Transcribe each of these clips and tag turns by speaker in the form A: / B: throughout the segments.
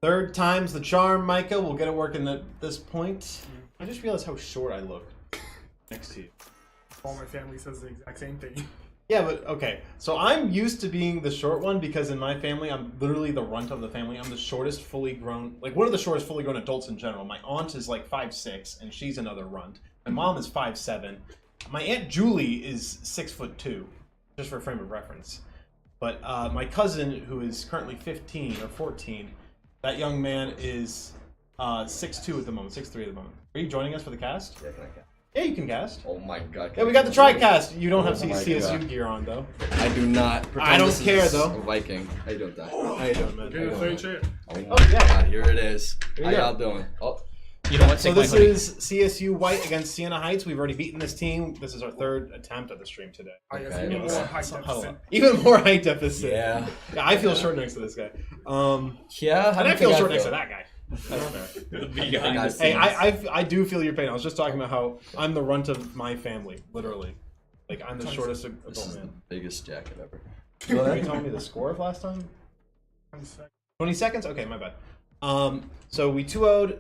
A: Third time's the charm, Micah. We'll get it working at this point. I just realized how short I look next to you.
B: All my family says the exact same thing.
A: Yeah, but okay. So I'm used to being the short one because in my family, I'm literally the runt of the family. I'm the shortest fully grown, like one of the shortest fully grown adults in general. My aunt is like 5'6", and she's another runt. My mom is 5'7". My Aunt Julie is 6'2", just for a frame of reference. But my cousin, who is currently 15 or 14, that young man is 6'2" at the moment, 6'3" at the moment. Are you joining us for the cast?
C: Yeah, can I cast?
A: Yeah, you can cast.
C: Oh my god.
A: Yeah, we got the tri-cast. You don't have CSU gear on, though.
C: I do not.
A: I don't care, though.
C: A Viking. How you doing, Dad?
A: How you doing, man?
B: Get in the third chair.
C: Oh my
A: yeah.
C: god, here it is.
A: Here
C: How
A: you go.
C: y'all doing? Oh.
D: You know what?
A: So this is CSU White against Siena Heights. We've already beaten this team. This is our third attempt at the stream today.
B: I guess
C: Okay.
B: even more high
A: Hold
B: deficit.
A: on. Even more height deficit.
C: Yeah.
A: Yeah, I feel short next to this guy.
C: Yeah.
A: And I feel short next to that guy. That's fair.
D: the big guy.
A: Hey, I do feel your pain. I was just talking about how I'm the runt of my family, literally. Like, I'm the shortest
C: This
A: adult
C: is the
A: man.
C: biggest jacket ever.
A: Were you telling me the score of last time? 20 seconds? Okay, my bad. So we 2-0'd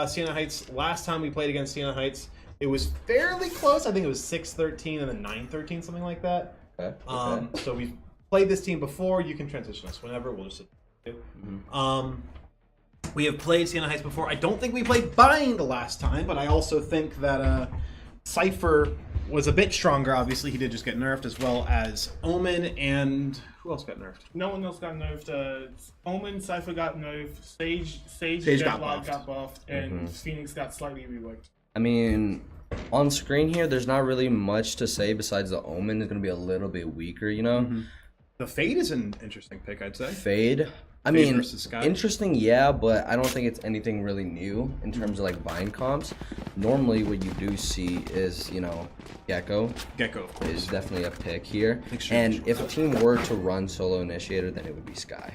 A: Siena Heights. Last time we played against Siena Heights, it was fairly close. I think it was 6-13 and then 9-13, something like that.
C: Okay.
A: So we've played this team before. You can transition us whenever. We'll just... We have played Siena Heights before. I don't think we played Bind last time, but I also think that Cypher was a bit stronger. Obviously, he did just get nerfed, as well as Omen, and who else got nerfed?
B: No one else got nerfed. Omen, Cypher got nerfed. Sage
A: got
B: Jetlock
A: buffed.
B: got buffed, and Phoenix got slightly reworked.
C: I mean, on screen here, there's not really much to say besides the Omen is going to be a little bit weaker, you know?
A: The Fade is an interesting pick, I'd say.
C: Fade. I
A: Fade
C: mean,
A: versus Sky.
C: interesting, yeah, but I don't think it's anything really new in terms of like bind comps. Normally, what you do see is, you know, Gecko
A: Gecko, of course.
C: is definitely a pick here.
A: Extremely
C: And if a team were to run solo initiator, then it would be Sky.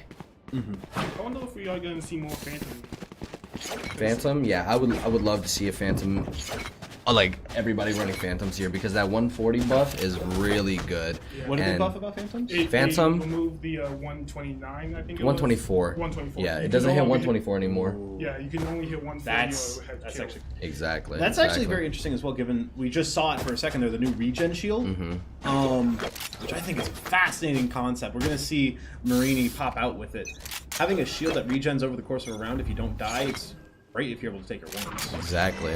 B: I wonder if we are going to see more Phantom.
C: Phantom, yeah, I would love to see a Phantom. Like everybody running Phantoms here because that 140 buff is really good.
A: What did they
C: And
A: buff about Phantoms?
C: Phantom?
B: They removed the 129, I think it
C: 124.
B: was. 124.
C: Yeah,
B: You
C: it
B: can
C: doesn't
B: no
C: hit
B: longer
C: 124 anymore.
B: Yeah, you can only hit 140
A: That's
B: or head
A: that's
B: kill.
A: actually
C: Exactly.
A: That's actually very interesting as well, given we just saw it for a second there, the new regen shield, which I think is a fascinating concept. We're going to see Marini pop out with it. Having a shield that regens over the course of a round if you don't die, it's great if you're able to take your wounds.
C: Exactly.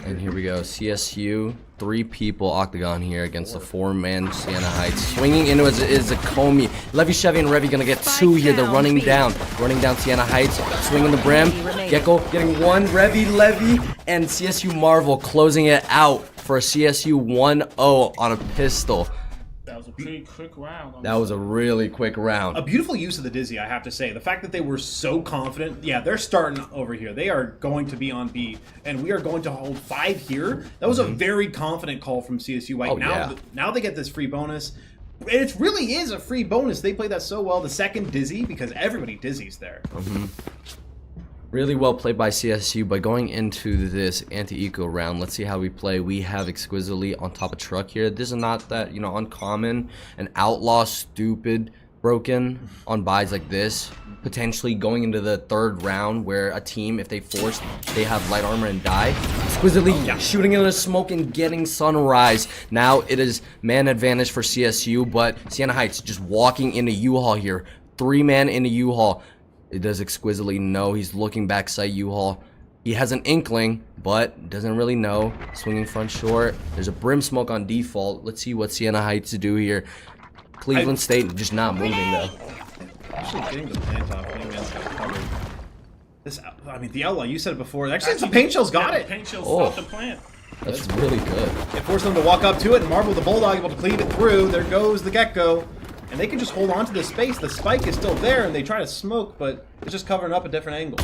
C: And here we go. CSU, 3 people octagon here against the 4-man Siena Heights. Swinging into it is a Comey. Levy, Chevy, and Revy gonna get 2 here. They're running down Siena Heights. Swinging the brim. Gecko getting 1. Levy, and CSU Marvel closing it out for a CSU 1-0 on a pistol.
B: That was a pretty quick round.
C: That was a really quick round.
A: A beautiful use of the Dizzy, I have to say. The fact that they were so confident. Yeah, they're starting over here. They are going to be on B, and we are going to hold 5 here. That was a very confident call from CSU White.
C: Oh,
A: now,
C: yeah.
A: now they get this free bonus. It really is a free bonus. They played that so well. The second Dizzy, because everybody Dizzy's there.
C: Really well played by CSU, but going into this anti-eco round, let's see how we play. We have Exquisitely on top of Truck here. This is not that, you know, uncommon. An Outlaw, Stupid, Broken on buys like this. Potentially going into the 3rd round where a team, if they force, they have light armor and die. Exquisitely shooting into the smoke and getting Sunrise. Now it is man advantage for CSU, but Siena Heights just walking into U-Haul here. 3-man into U-Haul. It does Exquisitely know. He's looking backside U-Haul. He has an inkling, but doesn't really know. Swinging front short. There's a brim smoke on default. Let's see what Siena Heights do here. Cleveland State just not moving though.
A: Actually getting the plant off. Man's got covered. This, I mean, the Outlaw, you said it before. Actually, the Paint Shell's got it.
B: Paint Shield
C: Oh.
B: stopped the plant.
C: That's really good.
A: It forced them to walk up to it, and Marvel the Bulldog able to cleave it through. There goes the Gecko. And they can just hold on to the space. The spike is still there, and they try to smoke, but it's just covering up a different angle.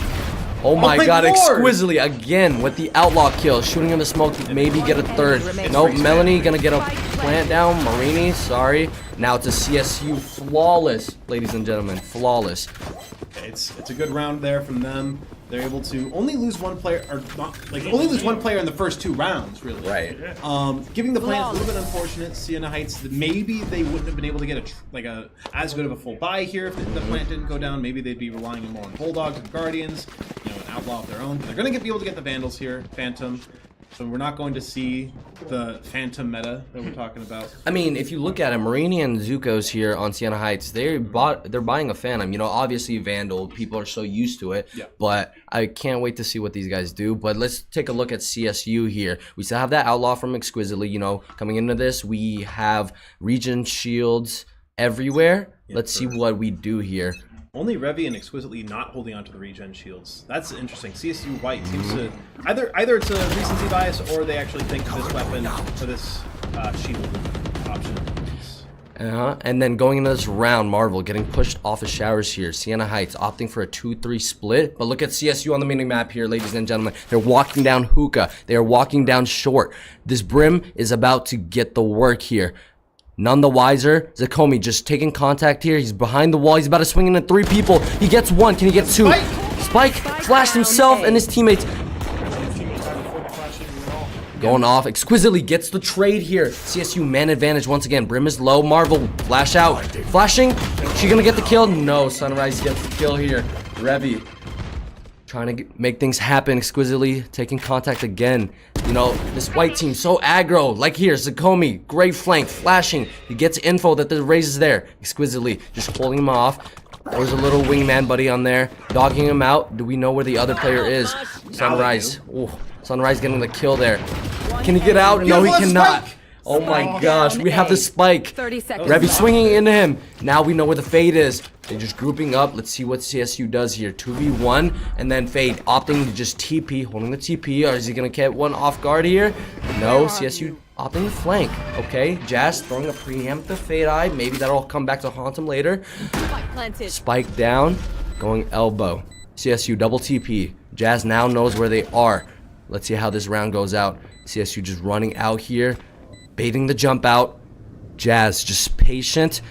C: Oh my god,
A: Lord!
C: Exquisitely again with the Outlaw kill. Shooting in the smoke to maybe get a 3rd. Nope, Melanie gonna get a plant down. Marini, sorry. Now it's a CSU flawless, ladies and gentlemen, flawless.
A: It's a good round there from them. They're able to only lose one player, or not, like only lose one player in the first 2 rounds, really.
C: Right.
A: Giving the plans a little bit unfortunate. Sienna Heights, maybe they wouldn't have been able to get as good of a full buy here if the plant didn't go down. Maybe they'd be relying more on Bulldogs and Guardians, an outlaw of their own. But they're going to be able to get the Vandals here, Phantom. So we're not going to see the Phantom meta that we're talking about.
C: I mean, if you look at it, Marini and Zuko's here on Sienna Heights, they're buying a Phantom. Obviously Vandal, people are so used to it.
A: Yeah.
C: But I can't wait to see what these guys do. But let's take a look at CSU here. We still have that Outlaw from Exquisitely. Coming into this, we have Regen shields everywhere. Let's see what we do here.
A: Only Revy and Exquisitely not holding onto the regen shields. That's interesting. CSU White seems to either it's a recency bias or they actually think this weapon or this shield option.
C: And then going into this round, Marvel getting pushed off of showers here. Sienna Heights opting for a 2-3 split. But look at CSU on the mini map here, ladies and gentlemen. They're walking down hookah. They are walking down short. This Brim is about to get the work here. None the wiser. Zakomi just taking contact here. He's behind the wall. He's about to swing into 3 people. He gets 1. Can he get 2? Spike flashed himself and his teammates. Going off. Exquisitely gets the trade here. CSU man advantage once again. Brim is low. Marvel flash out. Flashing. She gonna get the kill? No. Sunrise gets the kill here. Revy trying to make things happen. Exquisitely taking contact again. This white team so aggro. Like here, Zakomi, great flank, flashing. He gets info that the raise is there. Exquisitely just holding him off. There's a little wingman buddy on there, dogging him out. Do we know where the other player is? Sunrise. Ooh, Sunrise getting the kill there. Can he get out? No, he cannot. Oh my gosh, we have the spike.
D: 30 seconds.
C: Revy swinging into him. Now we know where the Fade is. They're just grouping up. Let's see what CSU does here. 2v1, and then Fade opting to just TP, holding the TP. Or is he going to get one off guard here? No, CSU opting to flank. Okay, Jazz throwing a preemptive Fade Eye. Maybe that'll come back to haunt him later. Spike down, going elbow. CSU double TP. Jazz now knows where they are. Let's see how this round goes out. CSU just running out here. Baiting the jump out. Jazz just patient.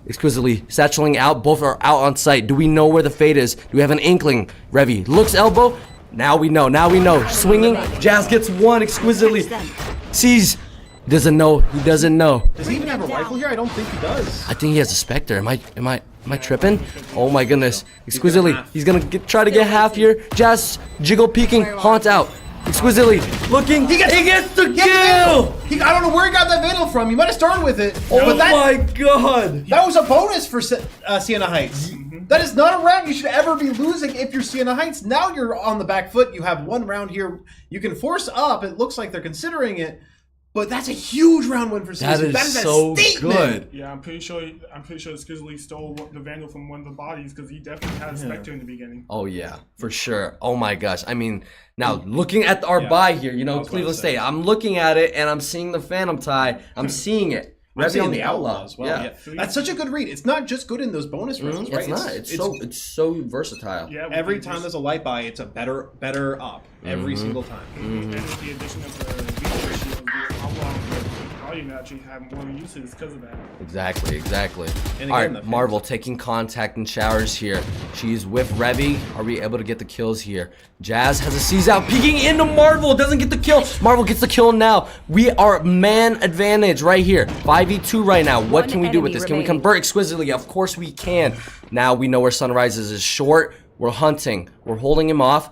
C: Exquisitely satcheling out. Both are out on site. Do we know where the Fade is? Do we have an inkling? Revy looks elbow. Now we know. Now we know. Swinging. Jazz gets 1 exquisitely. Sees. Doesn't know. He doesn't know.
A: Does he even have a rifle here? I don't think he does.
C: I think he has a Spectre. Am I tripping? Oh my goodness. Exquisitely. He's gonna try to get half here. Jazz jiggle peeking. Haunt out. Exquisitely looking. He gets the kill.
A: I don't know where he got that Vandal from. He might have started with it.
C: Oh my god.
A: That was a bonus for Sienna Heights. That is not a round you should ever be losing if you're Sienna Heights. Now you're on the back foot. You have 1 round here. You can force up. It looks like they're considering it. But that's a huge round win for CSU.
C: That is so good.
B: Yeah, I'm pretty sure Exquisitely stole the Vandal from one of the bodies because he definitely had a Spectre in the beginning.
C: Oh yeah, for sure. Oh my gosh. I mean, now looking at our buy here, Cleveland State. I'm looking at it and I'm seeing the Phantom tie. I'm seeing it.
A: I'm seeing the Outlaw as well. Yeah. That's such a good read. It's not just good in those bonus rounds, right?
C: It's not. It's so versatile.
B: Yeah,
A: every time there's a light buy, it's a better up every single time.
B: And with the addition of the Vita shield, the Outlaw volume actually have more uses because of that.
C: Exactly.
A: And
C: All
A: again,
C: right, Marvel taking contact in showers here. She's with Revy. Are we able to get the kills here? Jazz has a seize out, peeking into Marvel. Doesn't get the kill. Marvel gets the kill now. We are man advantage right here. 5v2 right now. What can we do with this? Can we convert Exquisitely? Of course we can. Now we know where Sunrise is short. We're hunting. We're holding him off.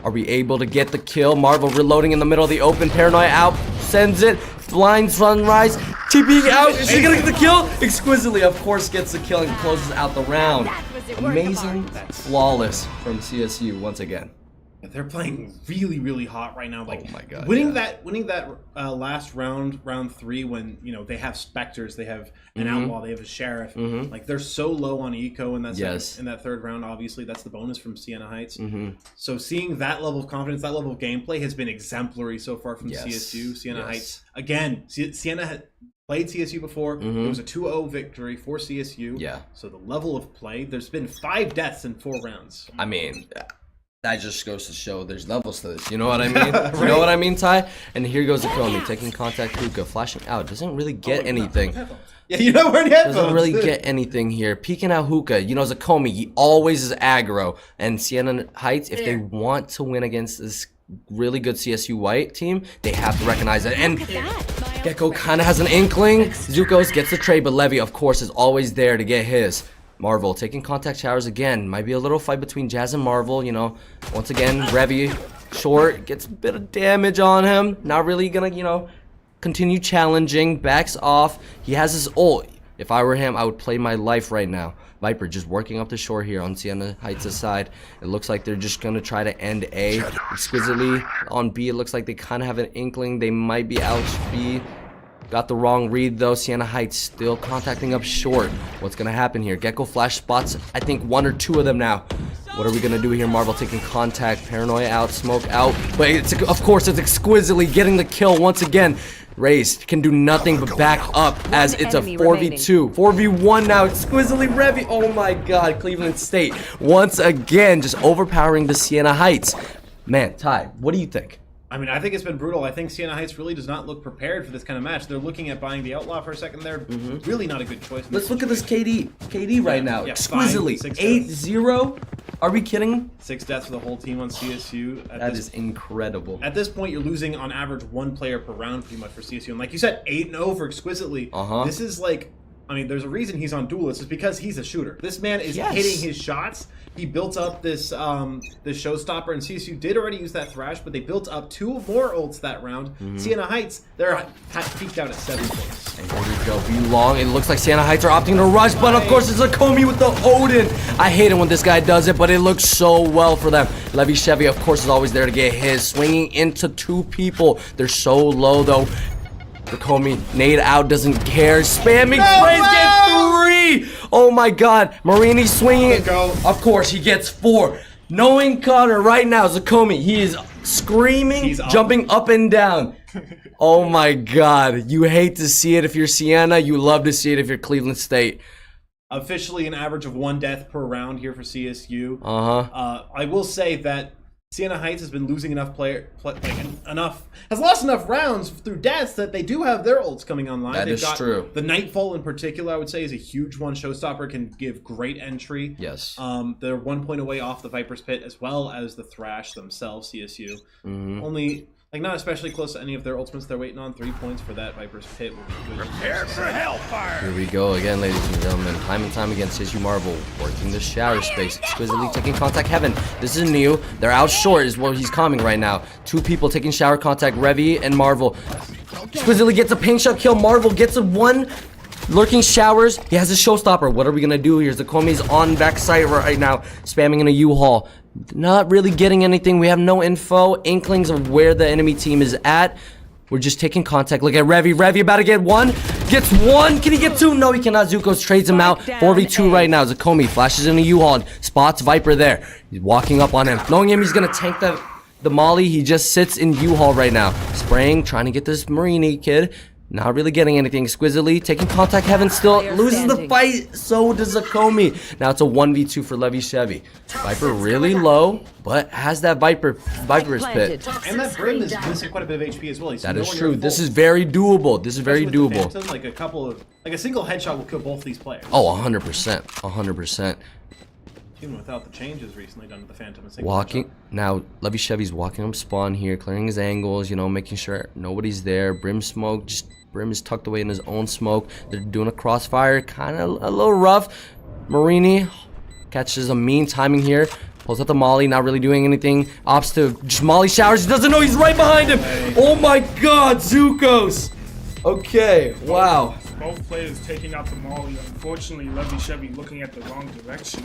C: Are we able to get the kill? Marvel reloading in the middle of the open. Paranoia out. Sends it. Blind Sunrise. TPing out. Is she gonna get the kill? Exquisitely, of course, gets the kill and closes out the round. Amazing. Flawless from CSU once again.
A: They're playing really, really hot right now. Like,
C: oh my god!
A: Winning that last round 3, when they have Spectres, they have an Outlaw, they have a Sheriff. Like they're so low on eco in that in that 3rd round. Obviously, that's the bonus from Sienna Heights. So seeing that level of confidence, that level of gameplay has been exemplary so far from CSU. Sienna Heights again. Sienna had played CSU before. It was a 2-0 victory for CSU.
C: Yeah.
A: So the level of play, there's been 5 deaths in 4 rounds.
C: I mean, that just goes to show there's levels to this. You know what I mean?
A: Right.
C: You know what I mean, Ty? And here goes Akomi taking contact. Hookah flashing out. Doesn't really get anything.
A: Yeah, you know we're in headphones.
C: Doesn't really get anything here. Peeking out Hookah. You know, Zakomi, he always is aggro. And Sienna Heights, if they want to win against this really good CSU White team, they have to recognize it. And Gecko kind of has an inkling. Zukos gets the trade, but Levy, of course, is always there to get his. Marvel taking contact showers again. Might be a little fight between Jazz and Marvel. You know, once again, Revy short gets a bit of damage on him. Not really gonna, you know, continue challenging. Backs off. He has his ult. If I were him, I would play my life right now. Viper just working up the shore here on Sienna Heights' side. It looks like they're just gonna try to end A exquisitely. On B, it looks like they kind of have an inkling they might be out B. Got the wrong read though. Sienna Heights still contacting up short. What's gonna happen here? Gecko flash spots, I think 1 or 2 of them now. What are we gonna do here? Marvel taking contact. Paranoia out, smoke out. But it's, of course, it's exquisitely getting the kill once again. Raised can do nothing but back up as it's a 4v2. 4v1 now. Exquisitely Revy. Oh my god. Cleveland State once again just overpowering the Sienna Heights. Man, Ty, what do you think?
A: I mean, I think it's been brutal. I think Sienna Heights really does not look prepared for this kind of match. They're looking at buying the Outlaw for a second. They're really not a good choice.
C: Let's look at this KD right now.
A: Yeah,
C: exquisitely. 8-0. Are we kidding?
A: 6 deaths for the whole team on CSU.
C: That is incredible.
A: At this point, you're losing on average 1 player per round pretty much for CSU. And like you said, 8-0 for Exquisitely. This is like, I mean, there's a reason he's on Duelist. It's because he's a shooter. This man is hitting his shots. He built up this this showstopper, and CSU did already use that Thrash, but they built up 2 more ults that round. Sienna Heights, they're peaked out at 7 points.
C: And here we go, be long. It looks like Sienna Heights are opting to rush, but of course it's Akomi with the Odin. I hate it when this guy does it, but it looks so well for them. Levy Chevy, of course, is always there to get his. Swinging into 2 people. They're so low, though. Akomi, nade out, doesn't care. Spamming sprays, get 3! Oh my god. Marini swinging it. Of course, he gets 4. Knowing Connor right now, Zakomi, he is screaming, jumping up and down. Oh my god. You hate to see it if you're Sienna. You love to see it if you're Cleveland State.
A: Officially an average of 1 death per round here for CSU. I will say that Sienna Heights has been losing enough has lost enough rounds through deaths that they do have their ults coming online.
C: That is true.
A: The Nightfall in particular, I would say, is a huge one. Showstopper can give great entry.
C: Yes.
A: They're 1 point away off the Viper's Pit as well as the Thrash themselves, CSU. Only, like, not especially close to any of their ultimates they're waiting on. 3 points for that Viper's Pit will be good.
D: Prepare for hellfire!
C: Here we go again, ladies and gentlemen. Time and time again, CSU Marvel working the shower space, exquisitely taking contact. Heaven, this is new. They're out short is what he's coming right now. 2 people taking shower contact, Revy and Marvel. Exquisitely gets a paint shot kill. Marvel gets a 1. Lurking showers. He has a showstopper. What are we gonna do here? Zakomi's on backside right now, spamming in a U-Haul. Not really getting anything. We have no info, inklings of where the enemy team is at. We're just taking contact. Look at Revy. Revy about to get 1. Gets 1. Can he get 2? No, he cannot. Zukos trades him out. 4v2 right now. Zakomi flashes in a U-Haul. Spots Viper there. He's walking up on him. Knowing him, he's gonna tank the molly. He just sits in U-Haul right now. Spraying, trying to get this Marini kid. Not really getting anything. Exquisitely taking contact. Heaven still loses the fight. So does Zakomi. Now it's a 1v2 for Levy Chevy. Viper really low, but has that Viper's Pit.
A: And that Brim is missing quite a bit of HP as well.
C: That is true. This is very doable. This is very doable.
A: Phantom, like a single headshot will kill both these players.
C: Oh, 100%. 100%.
A: Even without the changes recently done to the Phantom.
C: Walking. Now, Levy Chevy's walking up spawn here, clearing his angles, you know, making sure nobody's there. Brim smoke, Brim is tucked away in his own smoke. They're doing a crossfire, kind of a little rough. Marini catches a mean timing here. Pulls out the molly, not really doing anything. Opts to just molly showers. He doesn't know he's right behind him. Oh my god, Zukos. Okay, wow.
B: Both players taking out the molly. Unfortunately, Levy Chevy looking at the wrong direction.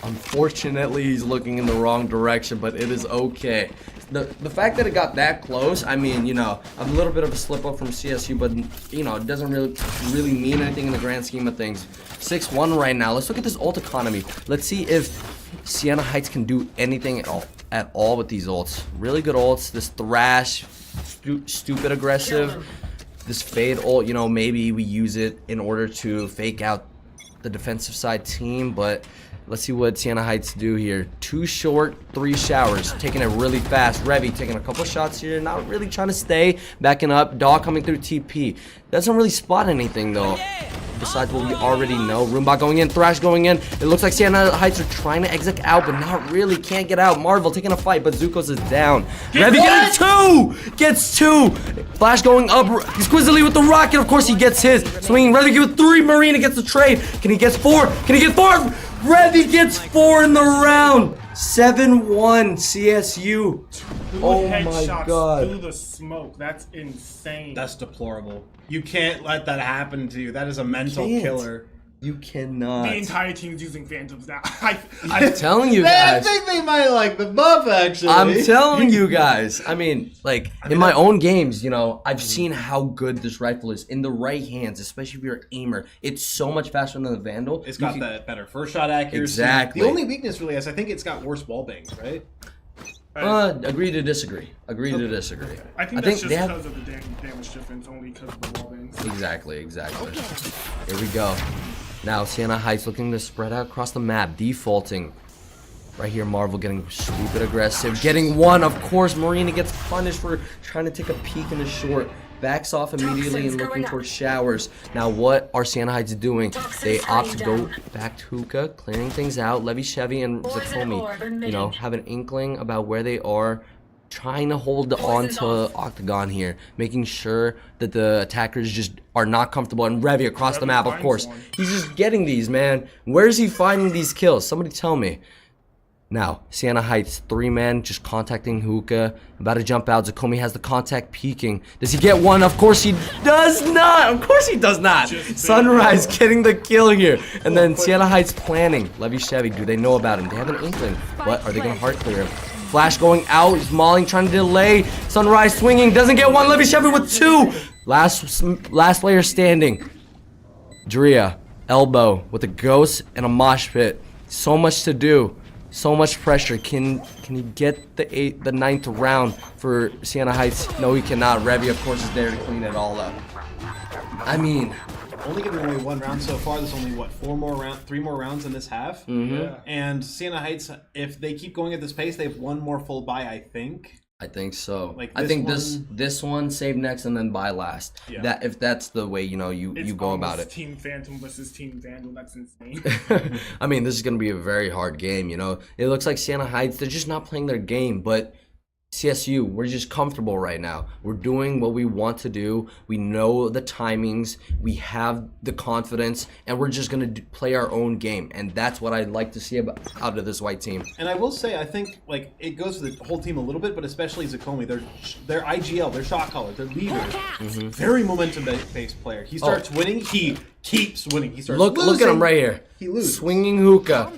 C: Unfortunately, he's looking in the wrong direction, but it is okay. The fact that it got that close, I mean, you know, a little bit of a slip up from CSU, but, you know, it doesn't really mean anything in the grand scheme of things. 6-1 right now. Let's look at this ult economy. Let's see if Sienna Heights can do anything at all with these ults. Really good ults. This Thrash, stupid aggressive. This Fade ult, you know, maybe we use it in order to fake out the defensive side team, but Let's see what Sienna Heights do here. 2 short, 3 showers. Taking it really fast. Revy taking a couple shots here. Not really trying to stay. Backing up. Dog coming through TP. Doesn't really spot anything though. Besides what we already know. Roombot going in. Thrash going in. It looks like Sienna Heights are trying to exit out, but not really. Can't get out. Marvel taking a fight, but Zukos is down. Revy getting 2! Gets 2! Flash going up. Exquisitely with the rocket. Of course he gets his. Swinging. Revy with 3. Marina gets the trade. Can he get 4? Can he get 4? Revy gets 4 in the round. 7-1 CSU. Oh my god.
B: Through the smoke. That's insane.
A: That's deplorable. You can't let that happen to you. That is a mental killer.
C: You cannot.
B: The entire team's using Phantoms now.
C: I'm telling you
A: I
C: guys.
A: think they might like the buff, actually.
C: I'm telling you guys. I mean, like, in my own games, you know, I've seen how good this rifle is in the right hands, especially if you're an aimer. It's so much faster than the Vandal.
A: It's got that better first shot accuracy.
C: Exactly.
A: The only weakness really is I think it's got worse wall bangs, right?
C: Agree to disagree. Agree to disagree.
B: I think that's just because of the damage difference, only because of the wall bangs.
C: Exactly. Here we go. Now Sienna Heights looking to spread out across the map, defaulting. Right here, Marvel getting stupid aggressive, getting 1. Of course, Marina gets punished for trying to take a peek in the short. Backs off immediately and looking towards showers. Now, what are Sienna Heights doing? They opt to go back to Hookah, clearing things out. Levy, Chevy, and Zakomi, you know, have an inkling about where they are. Trying to hold on to Octagon here, making sure that the attackers just are not comfortable. And Revy across the map, of course. He's just getting these, man. Where is he finding these kills? Somebody tell me. Now, Sienna Heights, 3-man, just contacting Hookah. About to jump out. Zakomi has the contact peeking. Does he get 1? Of course he does not. Of course he does not. Sunrise getting the kill here. And then Sienna Heights planning. Levy, Chevy, do they know about him? They have an inkling. What? Are they going to heart clear him? Flash going out. He's mauling, trying to delay. Sunrise swinging. Doesn't get 1. Levy, Chevy with 2. Last player standing. Drea, elbow with a ghost and a mosh pit. So much to do. So much pressure. Can he get the 9th round for Sienna Heights? No, he cannot. Revy, of course, is there to clean it all up. I mean,
A: only giving away 1 round so far. There's only what 3 more rounds in this half.
B: Yeah.
A: And Sienna Heights, if they keep going at this pace, they have 1 more full buy, I think.
C: I think so.
A: Like
C: I think this one save next and then buy last.
A: Yeah.
C: That if that's the way you go about it.
B: Team Phantom versus Team Vandal. That's insane.
C: I mean, this is gonna be a very hard game. You know, it looks like Sienna Heights, they're just not playing their game, but CSU, we're just comfortable right now. We're doing what we want to do. We know the timings. We have the confidence, and we're just gonna play our own game. And that's what I'd like to see out of this white team.
A: And I will say, I think like it goes for the whole team a little bit, but especially Zakomi. Their IGL, their shot caller, their leader, very momentum-based player. He starts winning, he keeps winning. He starts losing.
C: Look at him right here.
A: He loses.
C: Swinging Hookah.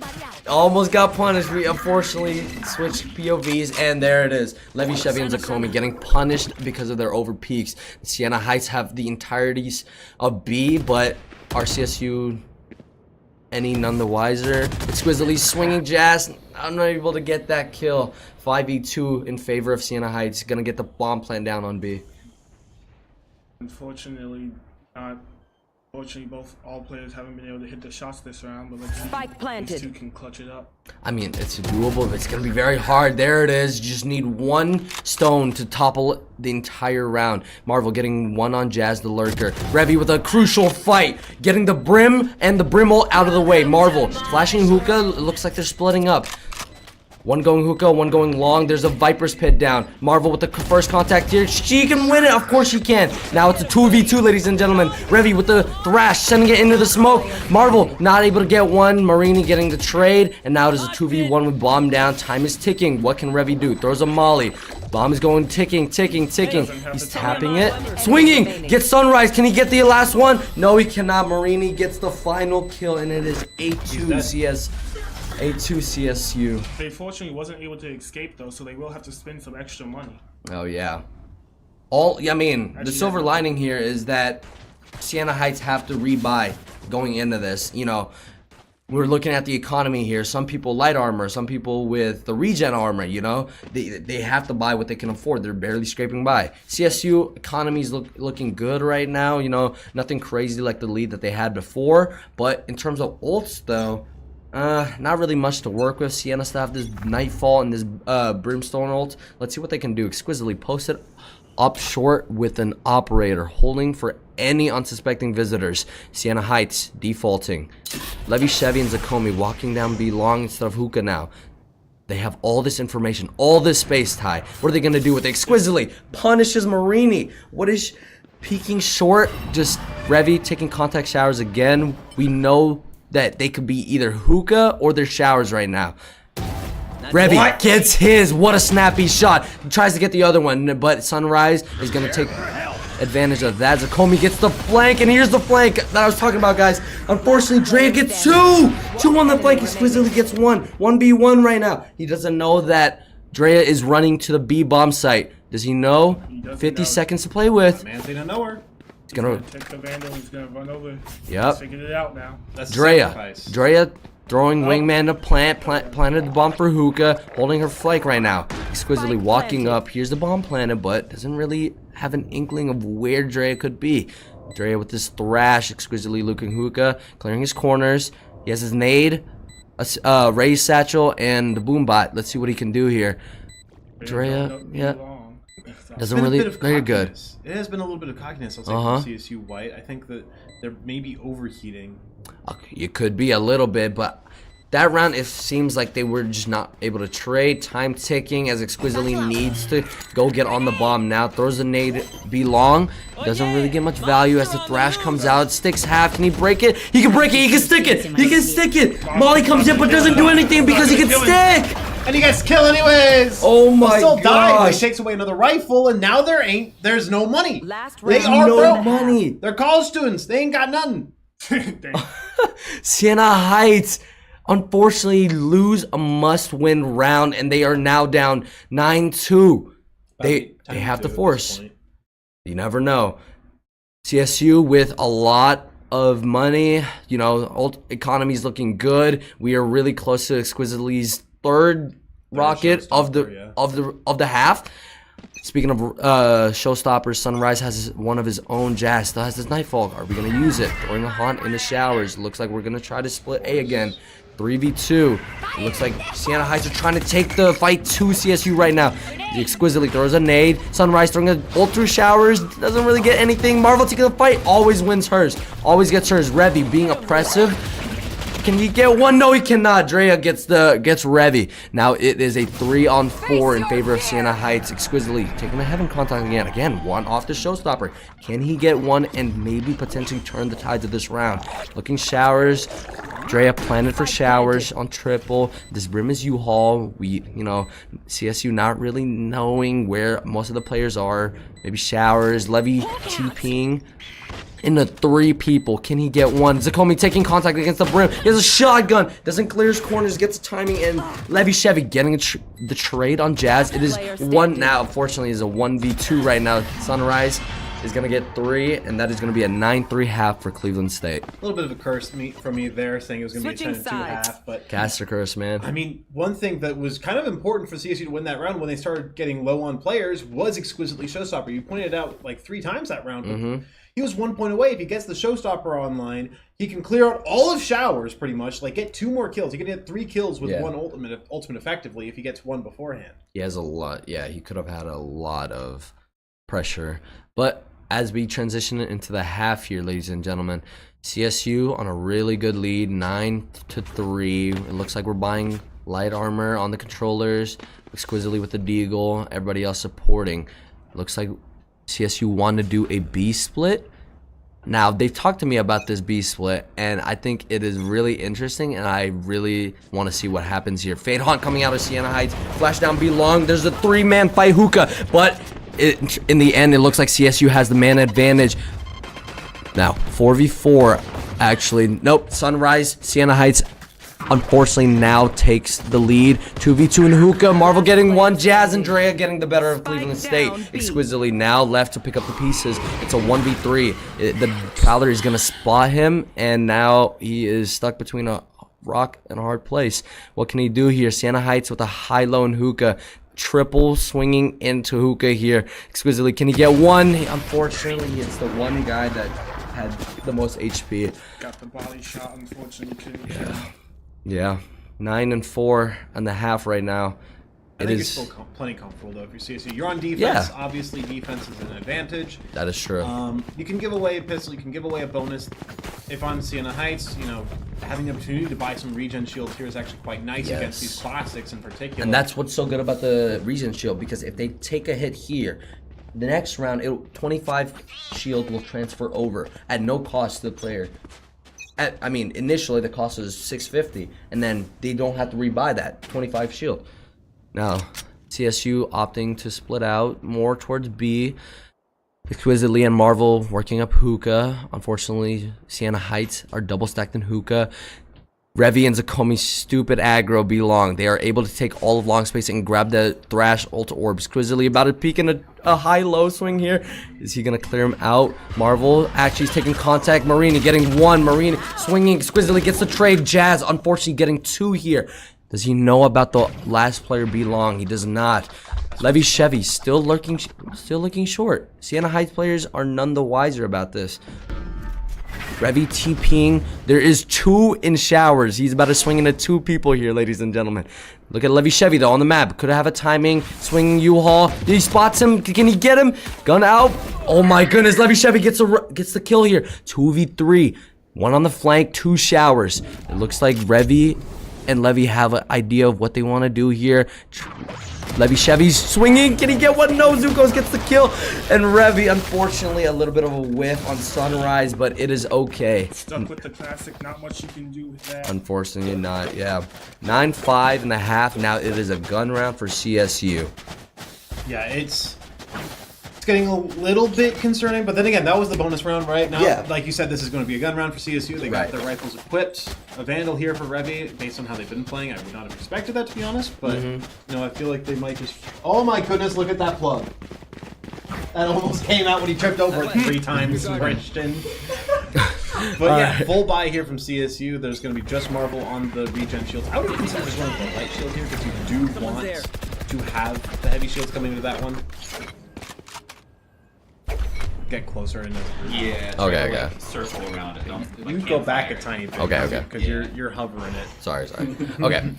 C: Almost got punished. We unfortunately switched POVs, and there it is. Levy, Chevy, and Zakomi getting punished because of their over peaks. Sienna Heights have the entireties of B, but are CSU any none the wiser? Exquisitely swinging Jazz. I'm not able to get that kill. 5v2 in favor of Sienna Heights. Gonna get the bomb plan down on B.
B: Unfortunately, not. Fortunately, all players haven't been able to hit the shots this round, but let's see if these 2 can clutch it up.
C: I mean, it's doable, but it's going to be very hard. There it is. You just need 1 stone to topple the entire round. Marvel getting 1 on Jazz the Lurker. Revy with a crucial fight. Getting the Brim and the Brim ult out of the way. Marvel flashing Hookah. It looks like they're splitting up. 1 going Hookah, 1 going long. There's a Viper's Pit down. Marvel with the first contact here. She can win it. Of course she can. Now it's a 2v2, ladies and gentlemen. Revy with the Thrash, sending it into the smoke. Marvel not able to get 1. Marini getting the trade. And now it is a 2v1 with bomb down. Time is ticking. What can Revy do? Throws a molly. Bomb is going ticking. He's tapping it. Swinging. Gets Sunrise. Can he get the last one? No, he cannot. Marini gets the final kill. And it is 8-2 CS. 8-2 CSU.
B: They fortunately wasn't able to escape though, so they will have to spend some extra money.
C: Oh yeah. I mean, the silver lining here is that Sienna Heights have to rebuy going into this. You know, we're looking at the economy here. Some people light armor, some people with the regen armor, you know. They have to buy what they can afford. They're barely scraping by. CSU economy's looking good right now, you know. Nothing crazy like the lead that they had before, but in terms of ults though, Not really much to work with. Sienna still have this Nightfall and this Brimstone ult. Let's see what they can do. Exquisitely posted up short with an operator, holding for any unsuspecting visitors. Sienna Heights defaulting. Levy, Chevy, and Zakomi walking down B long instead of Hookah now. They have all this information, all this space, Ty. What are they gonna do with it? Exquisitely punishes Marini. What is peeking short? Just Revy taking contact showers again. We know that they could be either Hookah or their showers right now. Revy gets his. What a snappy shot. He tries to get the other one, but Sunrise is going to take advantage of that. Zakomi gets the flank, and here's the flank that I was talking about, guys. Unfortunately, Drea gets two. Two on the flank. Exquisitely gets one. 1v1 right now. He doesn't know that Drea is running to the B bomb site. Does he know? 50 seconds to play with.
A: Man, they don't know her.
B: He's gonna take the Vandal. He's gonna run over.
C: Yep.
B: Figured it out now.
A: That's
C: Drea throwing wingman to planted the bomb for Hookah, holding her flank right now. Exquisitely walking up. Here's the bomb planted, but doesn't really have an inkling of where Drea could be. Drea with this thrash, exquisitely looking Hookah, clearing his corners. He has his nade, a raised satchel, and the boom bot. Let's see what he can do here. Drea, yeah. Doesn't really. Very good.
A: It has been a little bit of cockiness, I'll say, from CSU White. I think that they're maybe overheating.
C: It could be a little bit, but that round it seems like they were just not able to trade. Time ticking as Exquisitely needs to go get on the bomb now. Throws a nade B long. Doesn't really get much value as the thrash comes out. Sticks half. Can he break it? He can break it. He can stick it. He can stick it. Molly comes in but doesn't do anything because he can stick.
A: And he gets killed anyways.
C: Oh my god!
A: He takes away another rifle, and now there's no money.
C: They are no money.
A: They're college students. They ain't got nothing.
C: Sienna Heights, unfortunately, lose a must-win round, and they are now down 9-2. They have to force. You never know. CSU with a lot of money. You know, economy's looking good. We are really close to Exquisitely's third rocket of the half. Speaking of showstoppers, Sunrise has one of his own jazz. Still has his Nightfall. Are we gonna use it? Throwing a haunt in the showers. Looks like we're gonna try to split A again. 3v2. It looks like Sienna Heights are trying to take the fight to CSU right now. He exquisitely throws a nade. Sunrise throwing a ult through showers. Doesn't really get anything. Marvel taking the fight. Always wins hers. Always gets hers. Revy being oppressive. Can he get one? No, he cannot. Drea gets Revy. Now it is a 3-on-4 in favor of Sienna Heights. Exquisitely taking the heaven contact again. Again, one off the showstopper. Can he get one and maybe potentially turn the tides of this round? Looking showers. Drea planted for showers on triple. This brim is U-Haul. CSU not really knowing where most of the players are. Maybe showers. Levy TPing. In the 3 people. Can he get one? Zakomi taking contact against the brim. He has a shotgun. Doesn't clear his corners. Gets the timing. And Levy Chevy getting the trade on Jazz. It is one now. Unfortunately, is a 1v2 right now. Sunrise is going to get 3. And that is going to be a 9-3 half for Cleveland State.
A: A little bit of a curse from me there, saying it was going to be a 10-2 half. But
C: Caster curse, man.
A: I mean, one thing that was kind of important for CSU to win that round when they started getting low on players was exquisitely showstopper. You pointed out like 3 times that round. He was 1 point away. If he gets the showstopper online, he can clear out all of showers pretty much. Like get 2 more kills. He can get 3 kills with one ultimate effectively if he gets one beforehand.
C: He has a lot. Yeah, he could have had a lot of pressure. But as we transition into the half here, ladies and gentlemen, CSU on a really good lead, 9-3. It looks like we're buying light armor on the controllers, exquisitely with the deagle. Everybody else supporting. Looks like CSU want to do a B split. Now, they've talked to me about this B split, and I think it is really interesting, and I really want to see what happens here. Fade Haunt coming out of Sienna Heights. Flash down B long. There's a 3-man fight Hookah, but in the end, it looks like CSU has the man advantage. Now, 4v4, actually. Nope, Sunrise, Sienna Heights, unfortunately now takes the lead. 2v2 in Hookah. Marvel getting one. Jazz and Drea getting the better of Cleveland State. Exquisitely now left to pick up the pieces. It's a 1v3. The Prowler is going to spot him, and now he is stuck between a rock and a hard place. What can he do here? Sienna Heights with a high-low in Hookah. Triple swinging into Hookah here. Exquisitely, can he get one? Unfortunately, it's the one guy that had the most HP.
B: Got the body shot, unfortunately.
C: Yeah, 9.5 right now.
A: I think you're still plenty comfortable though if you're CSU. You're on defense.
C: Yeah.
A: Obviously, defense is an advantage.
C: That is true.
A: You can give away a pistol. You can give away a bonus. If on Sienna Heights, you know, having the opportunity to buy some regen shields here is actually quite nice against these classics in particular.
C: And that's what's so good about the regen shield, because if they take a hit here, the next round, 25 shield will transfer over at no cost to the player. I mean, initially the cost is 650, and then they don't have to rebuy that 25 shield. Now, CSU opting to split out more towards B. Exquisitely and Marvel working up hookah. Unfortunately, Sienna Heights are double stacked in hookah. Revi and Zakomi's stupid aggro belong. They are able to take all of long space and grab the Thrash ult orb. Exquisitely about to peek in a high-low swing here. Is he going to clear him out? Marvel actually is taking contact. Marini getting one. Marini swinging. Exquisitely gets the trade. Jazz unfortunately getting two here. Does he know about the last player belong? He does not. Levy Chevy still looking short. Sienna Heights players are none the wiser about this. Revi TPing. There is two in showers. He's about to swing into two people here, ladies and gentlemen. Look at Levy Chevy though on the map. Could have a timing. Swinging U-Haul. He spots him. Can he get him? Gun out. Oh my goodness. Levy Chevy gets the kill here. 2v3. One on the flank. Two showers. It looks like Revi and Levy have an idea of what they want to do here. Levy Chevy's swinging. Can he get one? No, Zukos gets the kill. And Revi, unfortunately, a little bit of a whiff on Sunrise, but it is okay.
B: Stuck with the classic. Not much you can do with that.
C: Unfortunately not, yeah. 9.5. Now it is a gun round for CSU.
A: Yeah, it's getting a little bit concerning, but then again, that was the bonus round, right? Now, like you said, this is going to be a gun round for CSU. They got their rifles equipped. A Vandal here for Revi, based on how they've been playing. I would not have expected that, to be honest, but you know, I feel like they might just... Oh my goodness, look at that plug. That almost came out when he tripped over it 3 times, Christian. But yeah, full buy here from CSU. There's going to be just Marvel on the regen shields. I would consider just running the light shield here, because you do want to have the heavy shields coming into that one. Get closer into the group.
D: Yeah.
C: Okay.
D: Circle around it.
A: You go back a tiny bit.
C: Okay.
A: Because you're hovering it.
C: Sorry. Okay.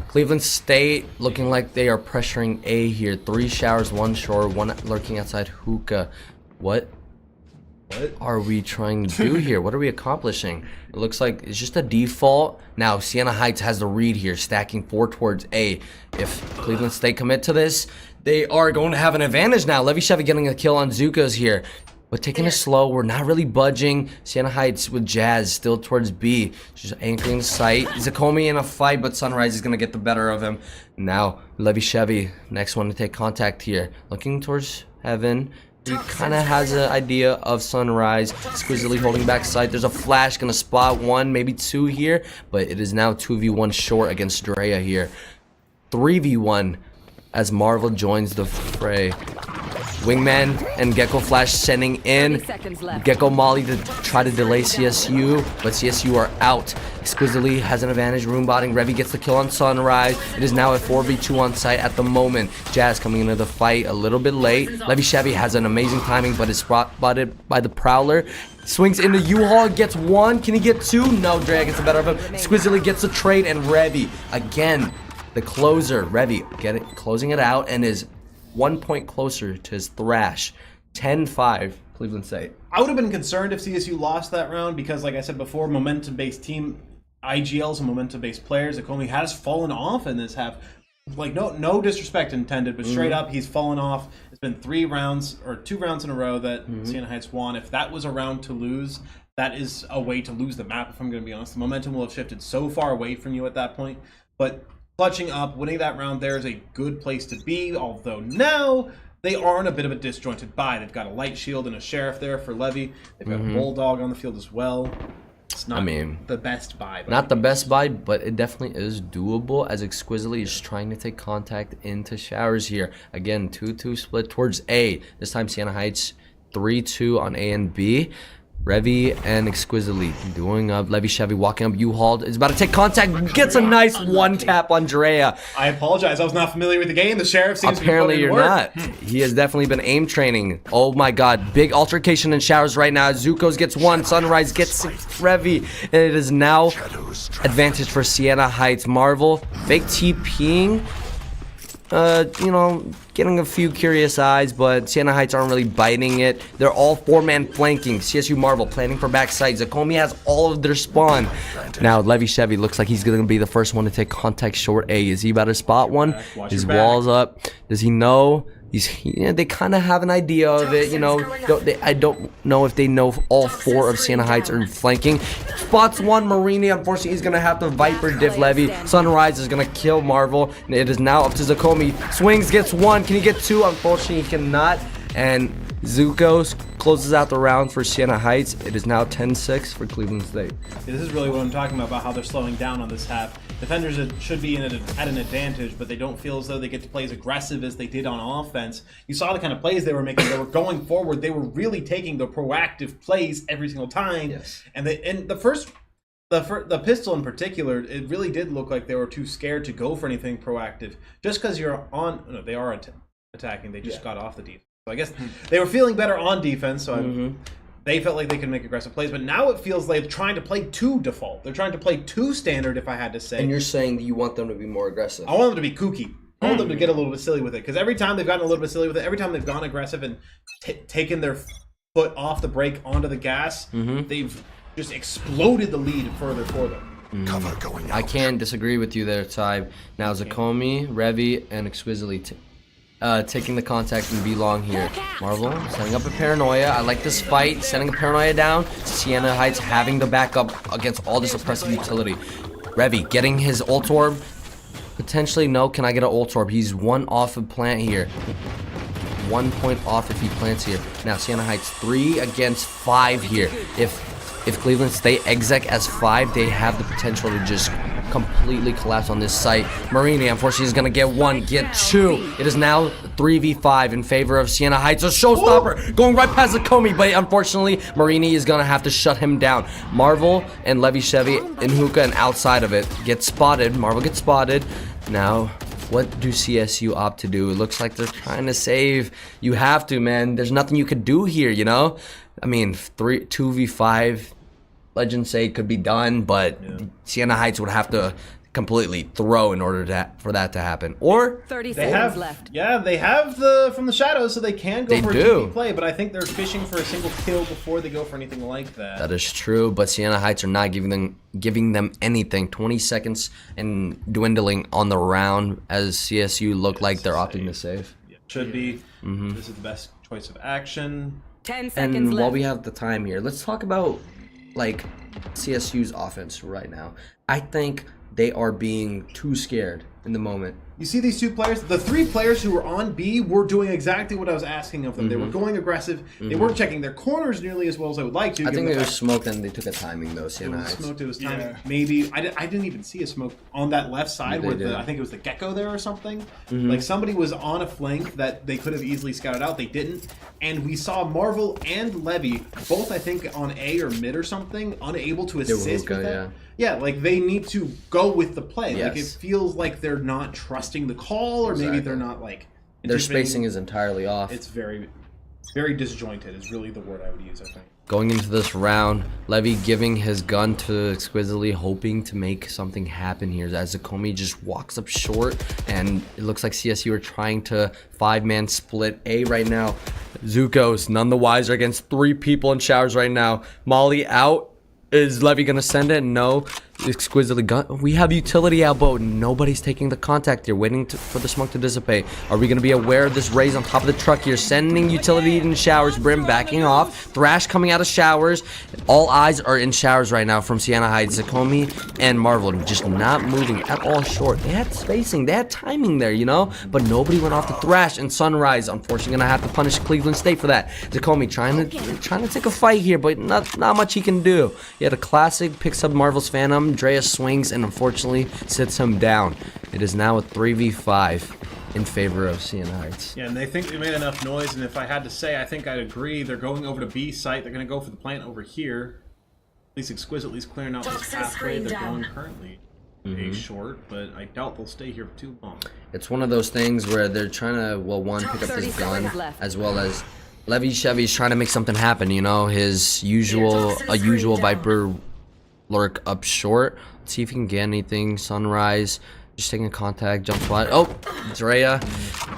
C: Cleveland State looking like they are pressuring A here. 3 showers, 1 shore, 1 lurking outside hookah. What are we trying to do here? What are we accomplishing? It looks like it's just a default. Now, Sienna Heights has the read here, stacking 4 towards A. If Cleveland State commit to this, they are going to have an advantage now. Levy Chevy getting a kill on Zukos here. But taking it slow, we're not really budging. Sienna Heights with Jazz still towards B. Just anchoring sight. Zakomi in a fight, but Sunrise is going to get the better of him. Now, Levy Chevy, next one to take contact here. Looking towards Heaven. He kind of has an idea of Sunrise. Exquisitely holding back sight. There's a flash, going to spot 1, maybe 2 here. But it is now 2v1 short against Drea here. 3v1 as Marvel joins the fray. Wingman and Gecko Flash sending in. Gecko Molly to try to delay CSU, but CSU are out. Exquisitely has an advantage, room botting. Revi gets the kill on Sunrise. It is now a 4v2 on site at the moment. Jazz coming into the fight a little bit late. Levy Chevy has an amazing timing, but is spotted by the Prowler. Swings into U-Haul, gets 1. Can he get 2? No, Drea gets the better of him. Exquisitely gets the trade, and Revi, again, the closer. Revi closing it out and is 1 point closer to his Thrash. 10-5, Cleveland State.
A: I would have been concerned if CSU lost that round because, like I said before, momentum-based team, IGLs and momentum-based players. Zakomi has fallen off in this half. Like, no disrespect intended, but straight up, he's fallen off. It's been 2 rounds in a row that Sienna Heights won. If that was a round to lose, that is a way to lose the map, if I'm going to be honest. The momentum will have shifted so far away from you at that point. But clutching up, winning that round there is a good place to be, although now they are in a bit of a disjointed buy. They've got a light shield and a sheriff there for Levy. They've got a bulldog on the field as well. It's not the best buy.
C: Not the best buy, but it definitely is doable as Exquisitely is trying to take contact into showers here. Again, 2-2 split towards A. This time Sienna Heights 3-2 on A and B. Revy and Exquisitely doing up. Levy Chevy walking up. U-Haul is about to take contact. Gets a nice one tap on Drea.
A: I apologize. I was not familiar with the game. The sheriff seems
C: Apparently
A: to be
C: you're not. He has definitely been aim training. Oh my god. Big altercation in showers right now. Zuko's gets one. Sunrise gets Revy. And it is now advantage for Sienna Heights. Marvel. Fake TPing. You know, getting a few curious eyes, but Sienna Heights aren't really biting it. They're all 4-man flanking. CSU Marvel planning for backside. Zakomi has all of their spawn. Now, Levy Chevy looks like he's going to be the first one to take contact short A. Is he about to spot one? His wall's up. Does he know? They kind of have an idea of it, you know. I don't know if they know all 4 of Sienna Heights are flanking. Spots one. Marini, unfortunately, he's going to have to Viper diff Levy. Sunrise is going to kill Marvel. And it is now up to Zakomi. Swings, gets 1. Can he get 2? Unfortunately, he cannot. And Zuko closes out the round for Sienna Heights. It is now 10-6 for Cleveland State.
A: This is really what I'm talking about how they're slowing down on this half. Defenders should be at an advantage, but they don't feel as though they get to play as aggressive as they did on offense. You saw the kind of plays they were making. They were going forward. They were really taking the proactive plays every single time. Yes. And the pistol in particular, it really did look like they were too scared to go for anything proactive. Just because you're on, no, they are attacking. They just got off the defense. So I guess they were feeling better on defense. So they felt like they could make aggressive plays, but now it feels like they're trying to play too default. They're trying to play too standard, if I had to say.
C: And you're saying that you want them to be more aggressive.
A: I want them to be kooky. I want them to get a little bit silly with it, because every time they've gotten a little bit silly with it, every time they've gone aggressive and taken their foot off the brake onto the gas, they've just exploded the lead further for them.
D: Cover going out.
C: I can't disagree with you there, Ty. Now Zakomi, Revy, and Exquisitely taking the contact and be long here. Marvel setting up a paranoia. I like this fight. Setting a paranoia down. Sienna Heights having the backup against all this oppressive utility. Revy getting his ult orb. Potentially no. Can I get an ult orb? He's 1 off of plant here. 1 point off if he plants here. Now Sienna Heights 3 against 5 here. If Cleveland State exec as 5, they have the potential to just completely collapse on this site. Marini, unfortunately, is going to get 1, get 2. It is now 3v5 in favor of Sienna Heights. A showstopper going right past Zakomi, but unfortunately, Marini is going to have to shut him down. Marvel and Levy Chevy and Hookah and outside of it get spotted. Marvel gets spotted. Now, what do CSU opt to do? It looks like they're trying to save. You have to, man. There's nothing you could do here, you know? I mean, 2v5, Legends say it could be done, but Sienna Heights would have to completely throw in order for that to happen. Or
E: 30 seconds left.
A: Yeah, they have from the shadows, so they can go for a 2v play, but I think they're fishing for a single kill before they go for anything like that.
C: That is true, but Sienna Heights are not giving them anything. 20 seconds and dwindling on the round as CSU look like they're opting to save.
A: Yeah, should be. This is the best choice of action.
E: 10 seconds left.
C: While we have the time here, let's talk about like CSU's offense right now. I think they are being too scared in the moment.
A: You see these 2 players? The 3 players who were on B were doing exactly what I was asking of them. They were going aggressive. They weren't checking their corners nearly as well as I would like to.
C: I think they were smoked and they took a timing though. Sienna Heights.
A: Smoked. It was timing. Yeah. Maybe I didn't even see a smoke on that left side where I think it was the Gecko there or something. Like somebody was on a flank that they could have easily scouted out. They didn't, and we saw Marvel and Levy both I think on A or mid or something, unable to assist with that. Yeah, like they need to go with the play. Yes. Like it feels like they're not trusting the call, or maybe they're not like
C: their spacing is entirely off.
A: It's very, very disjointed. Is really the word I would use. I think.
C: Going into this round, Levy giving his gun to Exquisitely, hoping to make something happen here as Zakomi just walks up short, and it looks like CSU are trying to 5-man split A right now. Zuko's none the wiser against 3 people in showers right now. Molly out. Is Levy gonna send it? No. Exquisitely gun. We have utility elbow. Nobody's taking the contact here, waiting for the smoke to dissipate. Are we gonna be aware of this raise on top of the truck here? Sending utility in showers. Brim backing off. Thrash coming out of showers. All eyes are in showers right now from Sienna Heights. Zakomi and Marvel just not moving at all short. They had spacing. They had timing there, you know? But nobody went off the Thrash, and Sunrise unfortunately gonna have to punish Cleveland State for that. Zakomi trying to take a fight here, but not much he can do. He had a classic, picks up Marvel's Phantom. Drea swings and unfortunately sits him down. It is now a 3v5. in favor of Sienna Heights.
A: Yeah, and they think they made enough noise, and if I had to say, I think I'd agree. They're going over to B site. They're going to go for the plant over here. At least Exquisitely's clearing out this pathway. They're going currently a short, but I doubt they'll stay here for too long.
C: It's one of those things where they're trying to, well, one, pick up this gun, as well as Levy Chevy's trying to make something happen, you know, his usual Viper lurk up short. Let's see if he can get anything. Sunrise, just taking contact, jump spot. Oh, Drea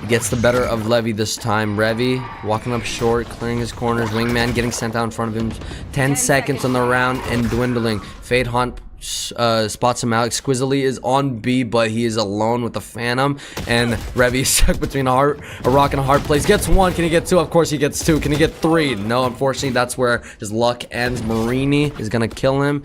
C: gets the better of Levy this time. Revy walking up short, clearing his corners. Wingman getting sent out in front of him. 10 seconds on the round and dwindling. Fade Hunt spots him out. Exquisitely is on B, but he is alone with the Phantom, and Revy stuck between a rock and a hard place. Gets one. Can he get two? Of course he gets two. Can he get three? No, unfortunately that's where his luck ends. Marini is gonna kill him.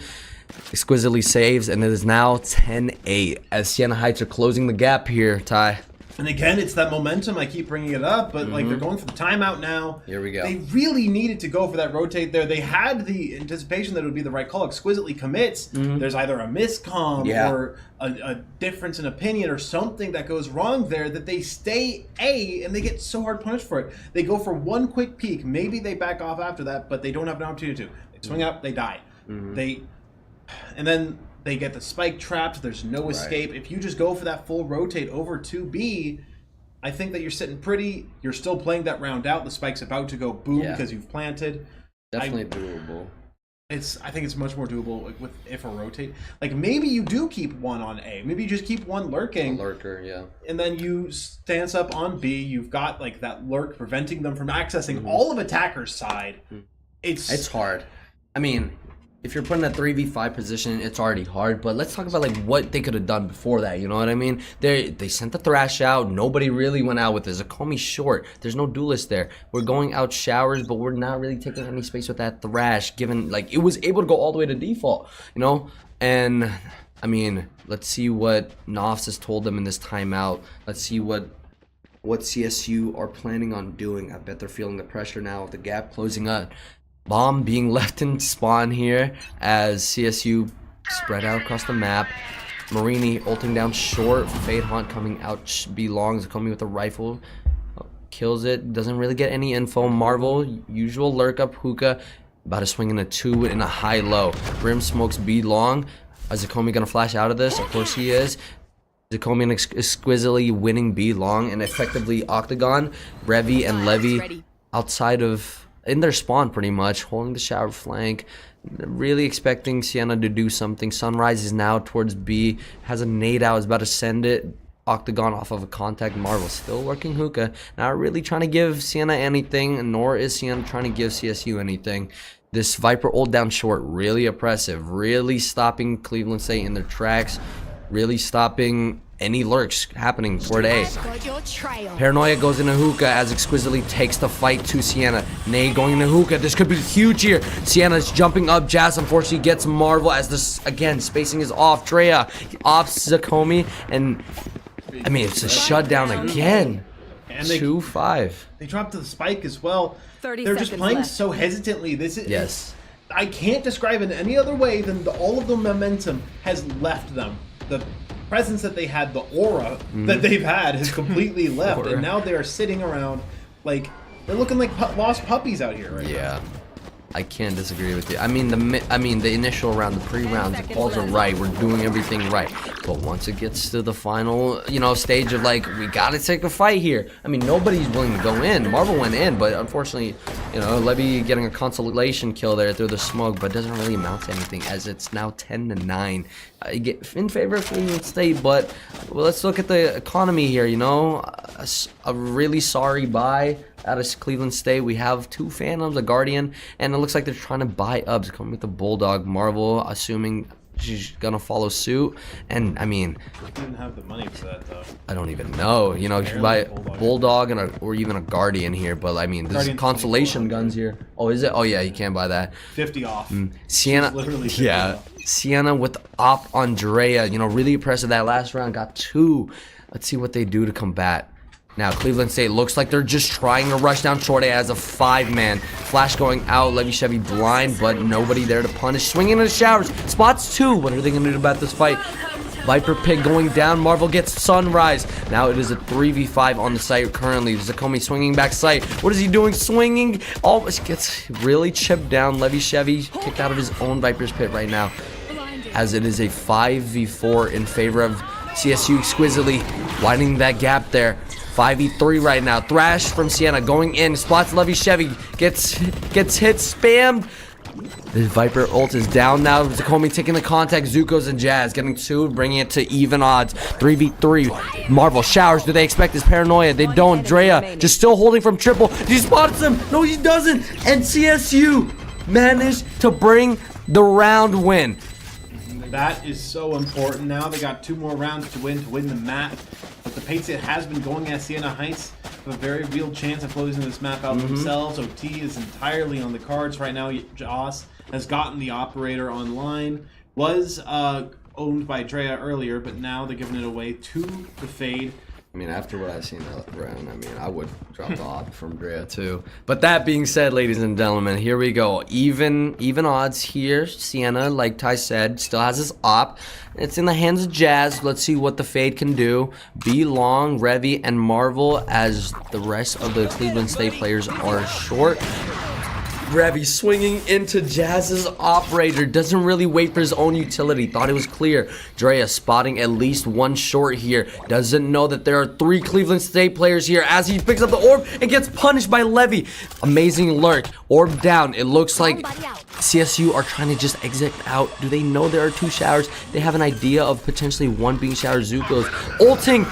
C: Exquisitely saves, and it is now 10-8 as Sienna Heights are closing the gap here, Ty.
A: And again, it's that momentum. I keep bringing it up, but like they're going for the timeout now.
C: Here we go.
A: They really needed to go for that rotate there. They had the anticipation that it would be the right call. Exquisitely commits. There's either a miscomm or a difference in opinion or something that goes wrong there that they stay A and they get so hard punished for it. They go for one quick peek. Maybe they back off after that, but they don't have an opportunity to. They swing up, they die. And then they get the spike trapped. There's no escape. If you just go for that full rotate over to B, I think that you're sitting pretty. You're still playing that round out. The spike's about to go boom because you've planted.
C: Definitely doable.
A: I think it's much more doable with if a rotate. Like maybe you do keep one on A. Maybe you just keep one lurking.
C: A lurker, yeah. And
A: then you stance up on B. You've got like that lurk preventing them from accessing all of attacker's side. It's
C: hard. I mean, if you're putting a 3v5 position, it's already hard, but let's talk about like what they could have done before that, you know what I mean? They sent the Thrash out. Nobody really went out with this. Zakomi short. There's no duelist there. We're going out showers, but we're not really taking any space with that Thrash, given like it was able to go all the way to default, you know? And I mean, let's see what Nofs has told them in this timeout. Let's see what CSU are planning on doing. I bet they're feeling the pressure now with the gap closing up. Bomb being left in spawn here as CSU spread out across the map. Marini ulting down short. Fade Hunt coming out B long. Zakomi with a rifle. Kills it. Doesn't really get any info. Marvel, usual lurk up hookah. About to swing in a 2 and a high low. Brim smokes B long. Is Zakomi gonna flash out of this? Of course he is. Zakomi and Exquisitely winning B long and effectively Octagon. Revy and Levy outside of in their spawn pretty much, holding the shower flank, really expecting Sienna to do something. Sunrise is now towards B, has a nade out, is about to send it. Octagon off of a contact. Marvel still working hookah, not really trying to give Sienna anything, nor is Sienna trying to give CSU anything. This Viper ult down short, really oppressive, really stopping Cleveland State in their tracks, really stopping any lurks happening toward A. Paranoia goes into hookah as Exquisitely takes the fight to Sienna. Nay going into hookah. This could be huge here. Sienna's jumping up. Jazz unfortunately gets Marvel as this again spacing is off. Drea off Zakomi, and I mean it's a shutdown again.
A: And
C: 2-5.
A: They dropped to the spike as well.
E: They're
A: just playing so hesitantly. This is I can't describe it any other way than all of the momentum has left them. The presence that they had, the aura that they've had has completely left, and now they are sitting around like they're looking like lost puppies out here right now.
C: I can't disagree with you. I mean the initial round, the pre-rounds, the calls are right. We're doing everything right. But once it gets to the final, you know, stage of like we gotta take a fight here. I mean nobody's willing to go in. Marvel went in, but unfortunately, you know, Levy getting a consolation kill there through the smoke, but doesn't really amount to anything as it's now 10-9. In favor of Cleveland State, but let's look at the economy here. You know, a really sorry buy out of Cleveland State. We have 2 Phantoms, a Guardian, and it looks like they're trying to buy up. Coming with the Bulldog. Marvel, assuming she's gonna follow suit, and I mean,
A: I didn't have the money for that though.
C: I don't even know. You know, you should buy Bulldog and or even a Guardian here, but I mean, there's consolation guns here. Oh, is it? Oh yeah, you can't buy that.
A: 50 off.
C: Sienna,
A: literally 50 off.
C: Sienna with op on Drea. You know, really impressive. That last round got 2. Let's see what they do to combat. Now, Cleveland State looks like they're just trying to rush down short A as a 5-man. Flash going out, Levy Chevy blind, but nobody there to punish. Swinging in the showers, spots 2. What are they going to do about this fight? Viper Pig going down. Marvel gets Sunrise. Now it is a 3v5 on the site currently. Zakomi swinging back site. What is he doing? Swinging. Almost gets really chipped down. Levy Chevy kicked out of his own Viper's Pit right now, as it is a 5v4 in favor of CSU exquisitely, widening that gap there. 5v3 right now. Thrash from Sienna going in, spots Levy Chevy, gets hit, spammed. The Viper ult is down now. Zakomi taking the contact. Zukos and Jazz getting 2, bringing it to even odds. 3v3. Marvel showers. Do they expect this paranoia? They don't. Drea just still holding from triple. He spots him. No, he doesn't. And CSU managed to bring the round win.
A: That is so important. Now they got 2 more rounds to win the map. But the Patriot has been going at Sienna Heights with a very real chance of closing this map out themselves. OT is entirely on the cards right now. Joss has gotten the operator online. Was owned by Drea earlier, but now they're giving it away to the Fade.
C: I mean, after what I've seen that round, I mean, I would drop the op from Drea too. But that being said, ladies and gentlemen, here we go. Even odds here. Sienna, like Ty said, still has his op. It's in the hands of Jazz. Let's see what the Fade can do. B Long, Revy, and Marvel, as the rest of the Cleveland State players are short. Revy swinging into Jazz's operator. Doesn't really wait for his own utility. Thought it was clear. Drea spotting at least 1 short here. Doesn't know that there are 3 Cleveland State players here as he picks up the orb and gets punished by Levy. Amazing lurk. Orb down. It looks like CSU are trying to just exit out. Do they know there are 2 showers? They have an idea of potentially 1 being shower. Zukos ulting.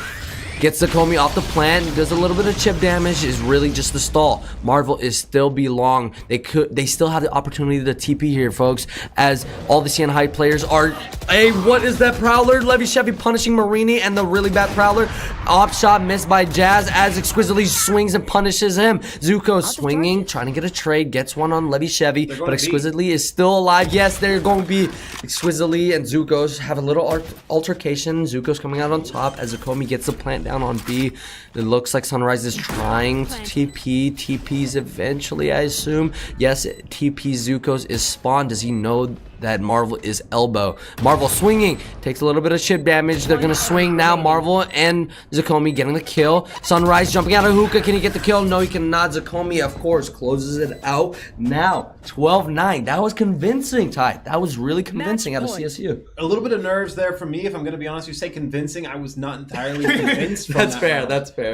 C: Gets Zakomi off the plant, does a little bit of chip damage, is really just the stall. Marvel is still belong. They still have the opportunity to TP here, folks, as all the Sienna High players are. Hey, what is that Prowler? Levy Chevy punishing Marini and the really bad Prowler. Op shot missed by Jazz as exquisitely swings and punishes him. Zuko swinging, trying to get a trade, gets one on Levy Chevy, but exquisitely is still alive. Yes, they're going to be exquisitely, and Zukos have a little altercation. Zukos coming out on top as Zakomi gets the plant down on B. It looks like Sunrise is trying to TP. TP's eventually, I assume. Yes, TP Zukos is spawned. Does he know that Marvel is elbow? Marvel swinging, takes a little bit of chip damage. They're gonna swing now. Marvel and Zakomi getting the kill. Sunrise jumping out of hookah. Can he get the kill? No, he cannot. Zakomi, of course, closes it out. Now 12-9. That was convincing, Ty. That was really convincing out of CSU.
A: A little bit of nerves there for me, if I'm gonna be honest. You say convincing, I was not entirely convinced.
C: That's fair. Round. That's fair.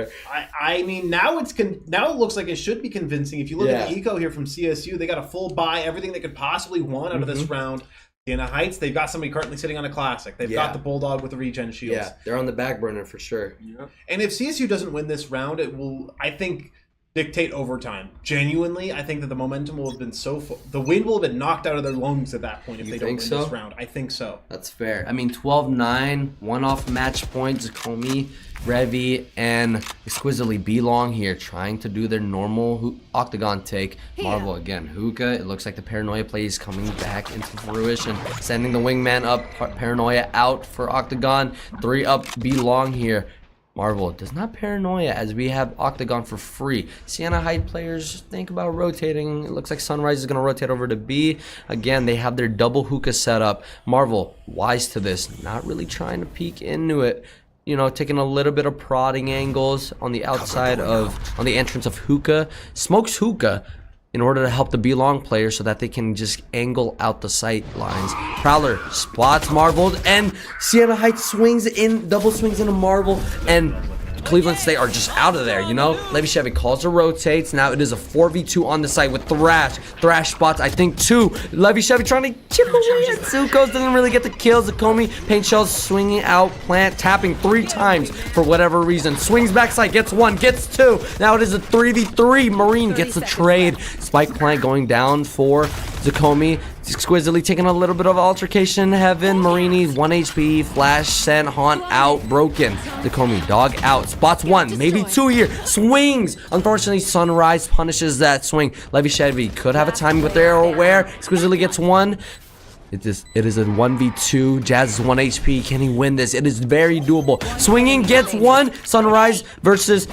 A: I mean, now it looks like it should be convincing. If you look at the eco here from CSU, they got a full buy, everything they could possibly want out of this round. Sienna Heights, they've got somebody currently sitting on a classic. They've got the Bulldog with the regen shields.
C: Yeah, they're on the back burner for sure.
A: Yeah. And if CSU doesn't win this round, it will, I think, dictate overtime. Genuinely, I think that the momentum will have been the wind will have been knocked out of their lungs at that point if they don't win this round. I think so.
C: That's fair. I mean, 12-9, one-off match points. Zakomi, Revy, and exquisitely belong here, trying to do their normal octagon take. Marvel again, hookah. It looks like the paranoia play is coming back into fruition, sending the wingman up. Paranoia out for octagon. 3 up, belong here. Marvel does not paranoia as we have octagon for free. Sienna Heights players think about rotating. It looks like Sunrise is going to rotate over to B. Again, they have their double hookah set up. Marvel, wise to this, not really trying to peek into it. You know, taking a little bit of prodding angles on the outside on the entrance of hookah. Smokes hookah in order to help the belong players so that they can just angle out the sight lines. Prowler spots Marvel, and Sienna Heights swings in, double swings into Marvel, and Cleveland State are just out of there, you know? Levy Chevy calls to rotates. Now it is a 4v2 on the site with Thrash. Thrash spots, I think, 2. Levy Chevy trying to chip away at Zukos. Doesn't really get the kills. Zakomi, paint shells swinging out. Plant tapping 3 times for whatever reason. Swings backside, gets 1, gets 2. Now it is a 3v3. Marine gets the trade. Spike plant going down for Zakomi. Exquisitely taking a little bit of altercation. Heaven, Marini, 1 HP. Flash sent, haunt out, broken. Zakomi, dog out. Spots 1, maybe 2 here. Swings. Unfortunately, Sunrise punishes that swing. Levy Chevy could have a timing, but they're aware. Exquisitely gets 1. It is a 1v2. Jazz is 1 HP. Can he win this? It is very doable. Swinging gets one. Sunrise versus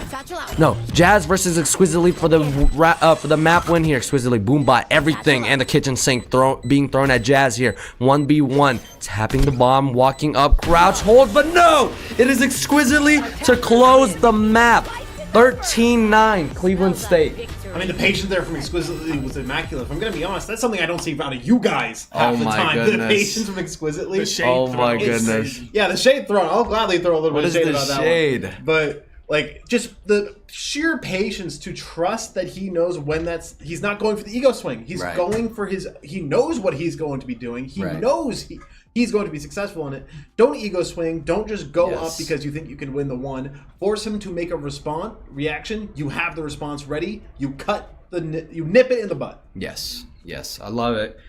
C: Jazz versus Exquisitely for the map win here. Exquisitely boom bot everything and the kitchen sink being thrown at Jazz here. 1v1. Tapping the bomb, walking up, crouch, hold, but no! It is Exquisitely to close the map. 13-9 Cleveland State.
A: I mean, the patience there from Exquisitely was immaculate. If I'm gonna be honest, that's something I don't see out of you guys half the time.
C: Goodness.
A: The patience from Exquisitely.
B: The shade
C: Oh
B: thrown.
C: my
B: It's
C: goodness.
B: crazy.
A: Yeah, the shade thrown. I'll gladly throw a little
C: What
A: bit
C: is
A: of shade
C: the
A: about
C: shade?
A: that one. But like, just the sheer patience to trust that he knows when he's not going for the ego swing. He's
C: Right.
A: going for he knows what he's going to be doing. He
C: Right.
A: knows he's going to be successful in it. Don't ego swing. Don't just go
C: Yes.
A: up because you think you can win the one. Force him to make a reaction. You have the response ready. You you nip it in the butt.
C: Yes, I love it.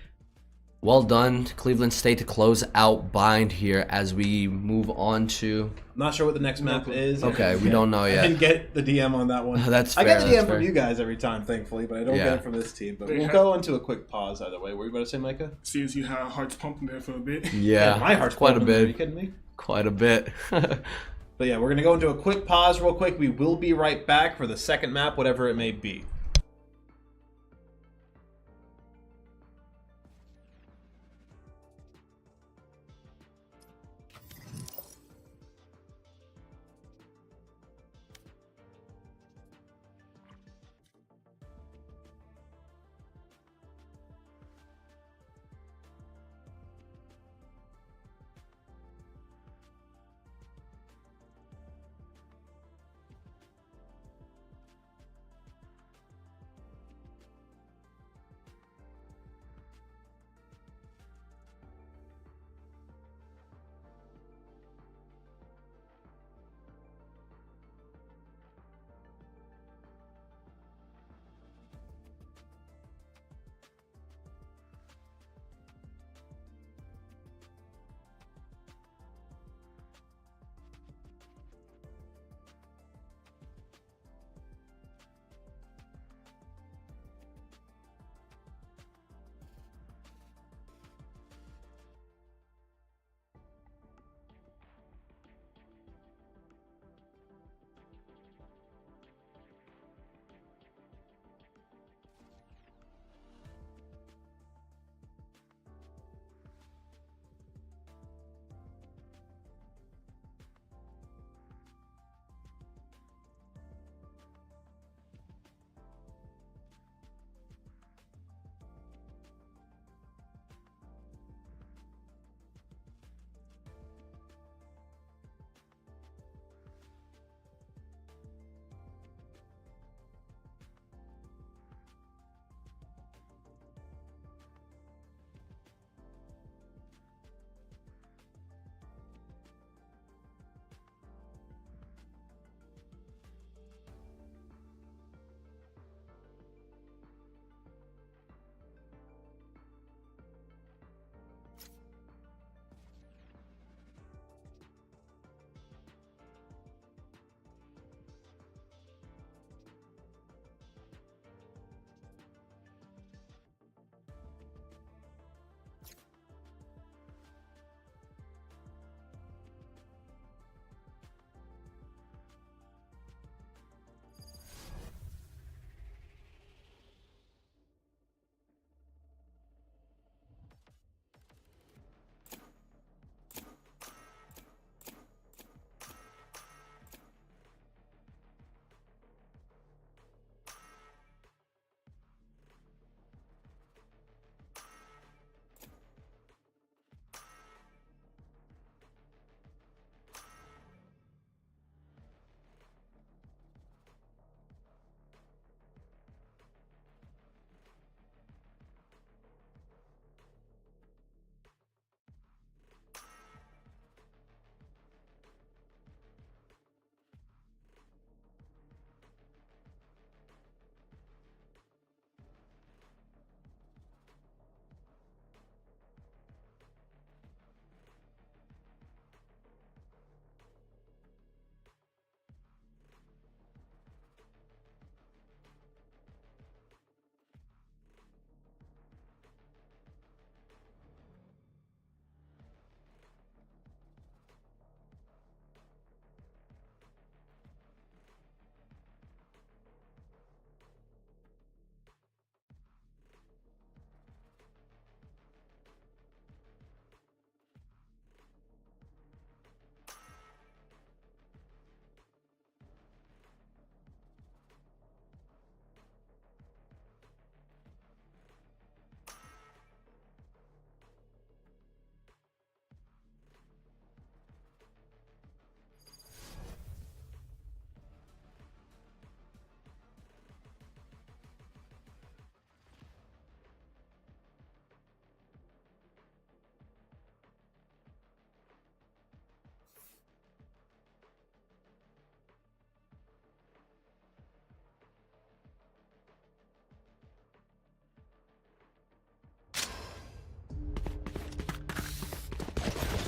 C: Well done, Cleveland State, to close out Bind here as we move on to.
A: Not sure what the next map is.
C: Okay, we don't know
A: I
C: yet.
A: didn't get the DM on that one.
C: That's
A: I get
C: fair,
A: the DM
C: that's
A: from
C: fair.
A: you guys every time, thankfully, but I don't
C: Yeah.
A: get it from this team. But
B: They
A: we'll
B: have-
A: go into a quick pause either way. What were you about to say, Micah?
B: See as you had hearts pumping there for a bit.
C: Yeah,
A: my heart's
C: quite a
A: pumping. Are you
C: bit.
A: kidding me?
C: Quite a bit.
A: But yeah, we're going to go into a quick pause real quick. We will be right back for the second map, whatever it may be.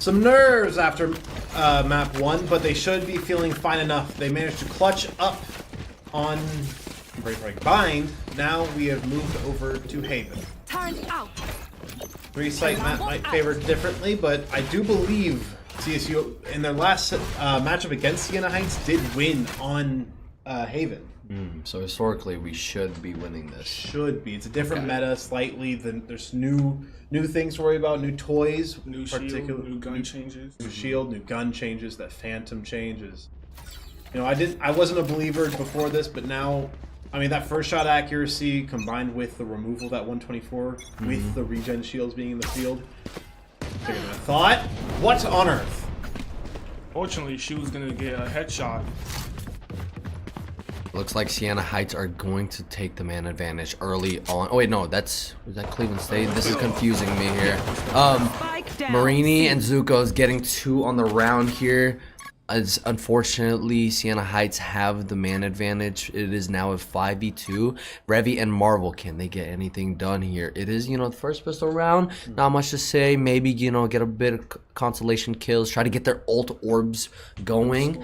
A: some nerves after map 1, but they should be feeling fine enough. They managed to clutch up on Break Bind. Now we have moved over to Haven.
E: Turn out.
A: 3-site map might favor differently, but I do believe CSU in their last matchup against Sienna Heights did win on Haven.
C: So historically, we should be winning this.
A: Should be. It's a different meta slightly. There's new things to worry about, new toys,
B: New shield, new gun changes.
A: New shield, new gun changes, that phantom changes. You know, I wasn't a believer before this, but now, I mean, that first shot accuracy combined with the removal of that 124 with the regen shields being in the field. Bigger than I thought. What on earth?
B: Fortunately, she was gonna get a headshot.
C: Looks like Sienna Heights are going to take the man advantage early on. Oh wait, no, is that Cleveland State? This is confusing me here. Marini and Zuko's getting 2 on the round here. As unfortunately, Sienna Heights have the man advantage. It is now a 5v2. Revy and Marvel, can they get anything done here? It is, you know, the first pistol round. Not much to say. Maybe, you know, get a bit of consolation kills. Try to get their ult orbs going.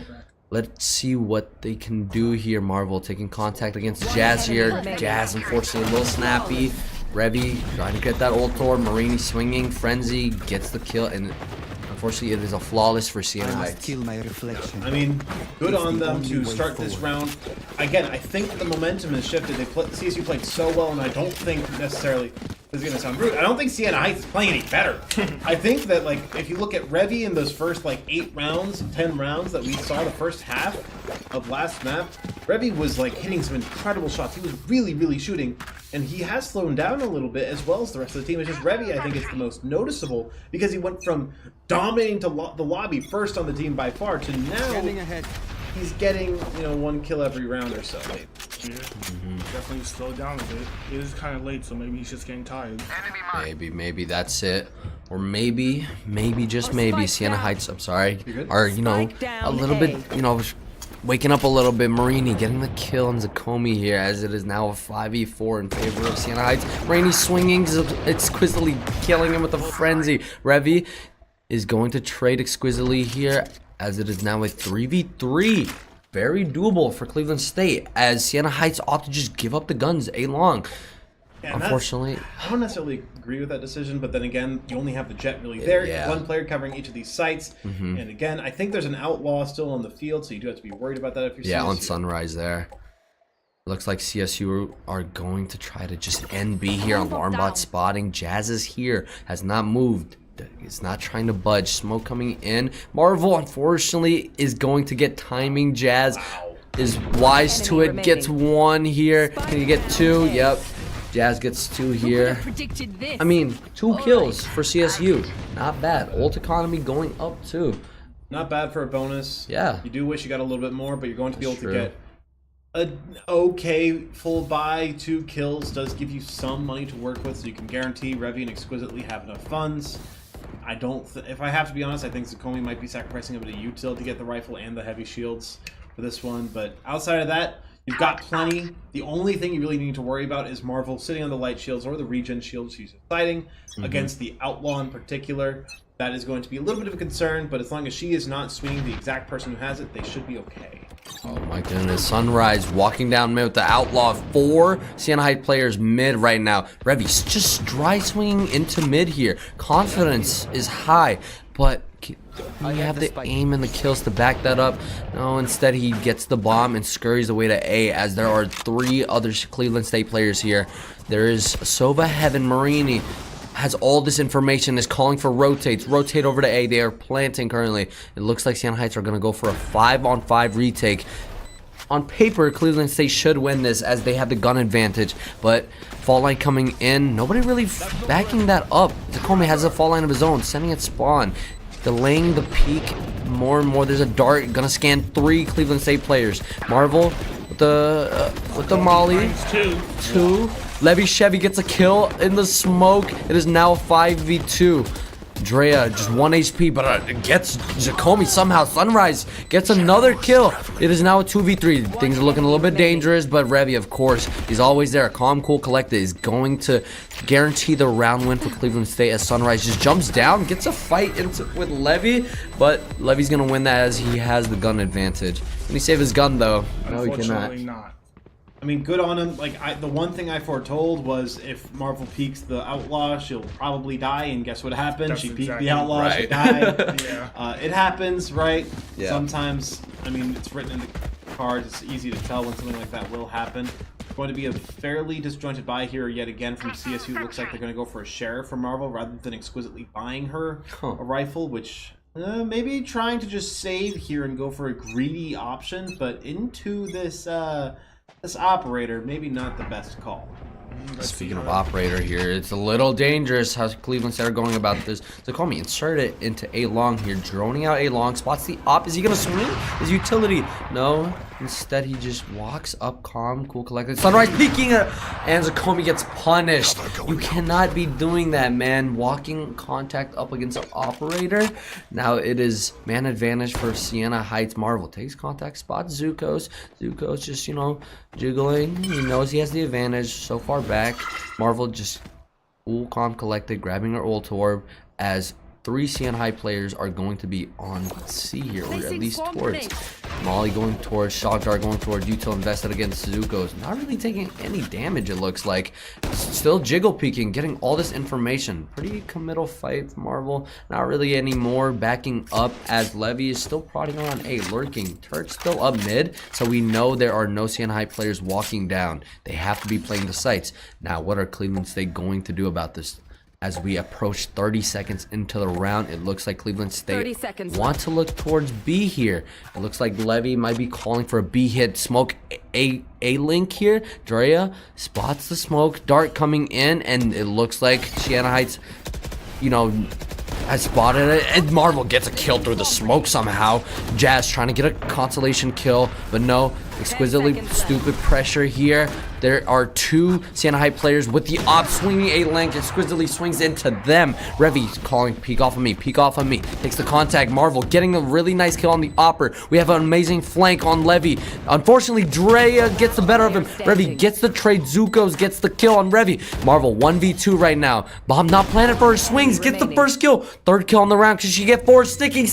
C: Let's see what they can do here. Marvel taking contact against Jazz here. Jazz, unfortunately, a little snappy. Revy trying to get that ult orb. Marini swinging. Frenzy gets the kill. And unfortunately, it is a flawless for Sienna Heights.
A: I mean, good on them to start this round. Again, I think the momentum has shifted. CSU played so well, and I don't think necessarily, this is going to sound rude, I don't think Sienna Heights is playing any better. I think that, like, if you look at Revy in those first, like, 8 rounds, 10 rounds that we saw the first half of last map, Revy was, like, hitting some incredible shots. He was really, really shooting, and he has slowed down a little bit, as well as the rest of the team. It's just Revy, I think, is the most noticeable, because he went from dominating to the lobby first on the team by far, to now he's getting, you know, 1 kill every round or so.
B: Yeah, definitely slowed down a bit. It is kind of late, so maybe he's just getting tired.
C: Maybe that's it. Or maybe just maybe Sienna Heights, I'm sorry, are, you know, a little bit, you know, waking up a little bit. Marini getting the kill on Zakomi here, as it is now a 5v4 in favor of Sienna Heights. Marini swinging, exquisitely killing him with a frenzy. Revy is going to trade exquisitely here, as it is now a 3v3. Very doable for Cleveland State, as Sienna Heights opt to just give up the guns A-long.
A: Yeah,
C: unfortunately,
A: I don't necessarily agree with that decision, but then again, you only have the jet really there.
C: Yeah.
A: 1 player covering each of these sites. And again, I think there's an outlaw still on the field, so you do have to be worried about that if you're CSU.
C: Yeah, on Sunrise there. Looks like CSU are going to try to just end B here. Alarm bot spotting. Jazz is here, has not moved. It's not trying to budge. Smoke coming in. Marvel, unfortunately, is going to get timing. Jazz is wise to it. Gets 1 here. Can you get 2? Yep. Jazz gets 2 here. I mean, 2 kills for CSU. Not bad. Ult economy going up too.
A: Not bad for a bonus.
C: Yeah.
A: You do wish you got a little bit more, but you're going to be able to get an okay full buy. 2 kills does give you some money to work with, so you can guarantee Revy and Exquisitely have enough funds. I don't. If I have to be honest, I think Zakomi might be sacrificing a bit of util to get the rifle and the heavy shields for this one. But outside of that, you've got plenty. The only thing you really need to worry about is Marvel sitting on the light shields or the regen shields she's fighting against the outlaw in particular. That is going to be a little bit of a concern, but as long as she is not swinging the exact person who has it, they should be okay.
C: Oh my goodness. Sunrise walking down mid with the outlaw. 4 Sienna Heights players mid right now. Revy's just dry swinging into mid here. Confidence is high, but you have the aim and the kills to back that up. No, instead he gets the bomb and scurries away to A, as there are 3 other Cleveland State players here. There is Sova, Heaven, Marini. Has all this information, is calling for rotates. Rotate over to A. They are planting currently. It looks like Sienna Heights are going to go for a 5-on-5 retake. On paper, Cleveland State should win this, as they have the gun advantage. But fall line coming in. Nobody really backing that up. Zakomi has a fall line of his own, sending it spawn. Delaying the peak more and more. There's a dart. Going to scan 3 Cleveland State players. Marvel with the molly. 2. Levy Chevy gets a kill in the smoke. It is now 5v2. Drea just 1 HP, but gets Jacomi somehow. Sunrise gets another kill. It is now a 2v3. Things are looking a little bit dangerous, but Revy, of course, he's always there. Calm, cool, collected is going to guarantee the round win for Cleveland State as Sunrise just jumps down, gets a fight with Levy, but Levy's going to win that as he has the gun advantage. Can he save his gun, though? No, he cannot.
B: Unfortunately not.
A: I mean, good on him. Like, the one thing I foretold was if Marvel peeks the Outlaw, she'll probably die, and guess what happened?
B: That's
A: she peeked
B: exactly
A: the Outlaw,
C: right.
A: she died.
B: Yeah.
A: It happens, right?
C: Yeah.
A: Sometimes, I mean, it's written in the cards. It's easy to tell when something like that will happen. It's going to be a fairly disjointed buy here yet again from CSU. It looks like they're going to go for a sheriff for Marvel rather than exquisitely buying her a rifle, which... maybe trying to just save here and go for a greedy option, but into this this operator, maybe not the best call.
C: Speaking of operator here, it's a little dangerous how Cleveland State are going about this. So call me, insert it into A long here, droning out A long, spots the op. Is he gonna swing his utility? No. Instead, he just walks up, calm, cool, collected. Sunrise peeking, and Zakomi gets punished. You cannot be doing that, man. Walking contact up against an operator. Now it is man advantage for Sienna Heights. Marvel takes contact, spots Zukos. Zukos just, you know, jiggling. He knows he has the advantage so far back. Marvel just cool, calm, collected, grabbing her ult orb as 3 Sienna High players are going to be on C here, or at least towards. Molly going towards, Shock Dart going towards, Util invested against Suzuko's. Not really taking any damage, it looks like. Still jiggle peeking, getting all this information. Pretty committal fight for Marvel. Not really any more backing up as Levy is still prodding on A, lurking. Turret still up mid, so we know there are no Sienna High players walking down. They have to be playing the sites. Now, what are Cleveland State going to do about this? As we approach 30 seconds into the round, it looks like Cleveland State want to look towards B here. It looks like Levy might be calling for a B hit. Smoke a link here. Drea spots the smoke. Dart coming in, and it looks like Sienna Heights, you know, has spotted it, and Marvel gets a kill through the smoke somehow. Jazz trying to get a consolation kill, but no. Exquisitely stupid pressure here. There are 2 Sienna High players with the op swinging a link. Exquisitely swings into them. Revy calling, peek off of me, peek off of me. Takes the contact. Marvel getting a really nice kill on the opper. We have an amazing flank on Levy. Unfortunately, Drea gets the better of him. Revy gets the trade. Zukos gets the kill on Revy. Marvel 1v2 right now. Bomb not planted for her swings. Gets the first kill. 3rd kill on the round. Can she get 4? Sticking.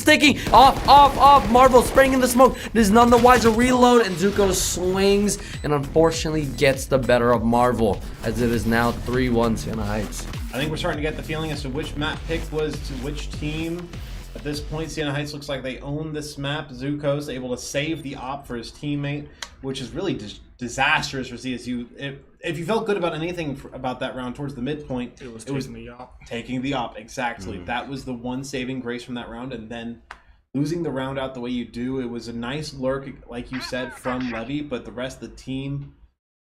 C: Off. Marvel spraying in the smoke. This is none the wiser. Reload, and Zuko swings and unfortunately gets the better of Marvel as it is now 3-1 Sienna Heights.
A: I think we're starting to get the feeling as to which map pick was to which team. At this point, Sienna Heights looks like they own this map. Zuko's able to save the op for his teammate, which is really disastrous for CSU. If you felt good about anything about that round towards the midpoint,
B: it was taking the op.
A: Taking the op, exactly. That was the one saving grace from that round, and then losing the round out the way you do. It was a nice lurk, like you said, from Levy, but the rest of the team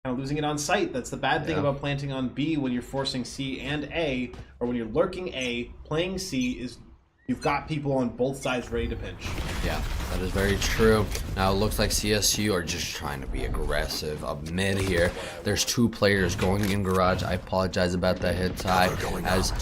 A: kind of losing it on sight. That's the bad thing about planting on B when you're forcing C and A, or when you're lurking A, playing C, is you've got people on both sides ready to pinch.
C: Yeah, that is very true. Now it looks like CSU are just trying to be aggressive up mid here. There's 2 players going in garage. I apologize about that hit tie as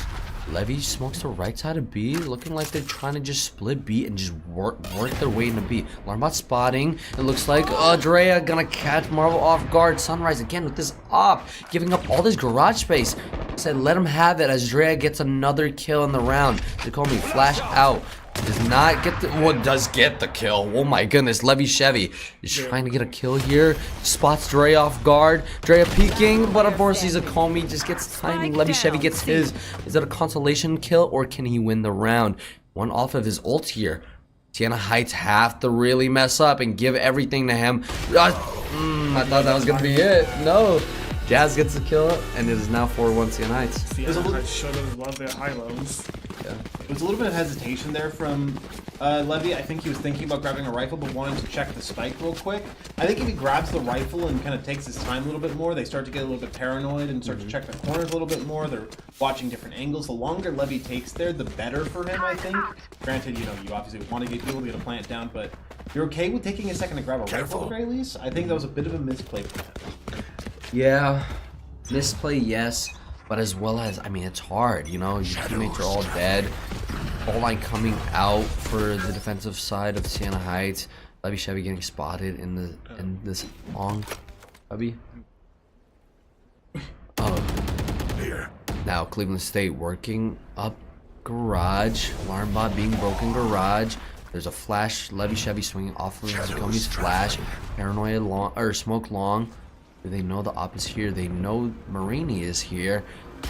C: Levy smokes the right side of B, looking like they're trying to just split B and just work their way into B. Alarmbot spotting. It looks like Drea gonna catch Marvel off guard. Sunrise again with this op, giving up all this garage space. Said let him have it as Drea gets another kill in the round. Jacomi flash out. Does not get the, well, does get the kill. Oh my goodness, Levy Chevy is trying to get a kill here. Spots Dre off guard. Drea peeking, but unfortunately Zakomi just gets timing. Levy Chevy gets his. Is it a consolation kill or can he win the round? One off of his ult here. Sienna Heights have to really mess up and give everything to him. I thought that was gonna be it. No. Jazz gets the kill, and it is now 4-1 Sienna Heights.
B: Sienna Heights should have loved their high lows.
A: Yeah. There was a little bit of hesitation there from Levy. I think he was thinking about grabbing a rifle, but wanted to check the spike real quick. I think if he grabs the rifle and kind of takes his time a little bit more, they start to get a little bit paranoid and start to check the corners a little bit more. They're watching different angles. The longer Levy takes there, the better for him, I think. Granted, you know, you obviously want to be able to plant it down, but you're okay with taking a second to grab a rifle at the very least? I think that was a bit of a misplay for him.
C: Yeah, misplay, yes. but as well as, I mean, it's hard, you know, your teammates are all dead. All line coming out for the defensive side of Siena Heights. Levy Chevy getting spotted in this long Levy. Oh. Now Cleveland State working up garage. Alarm bot being broken garage. There's a flash. Levy Chevy swinging off of Zakomi's flash. Paranoia long or smoke long. Do they know the op is here? They know Marini is here,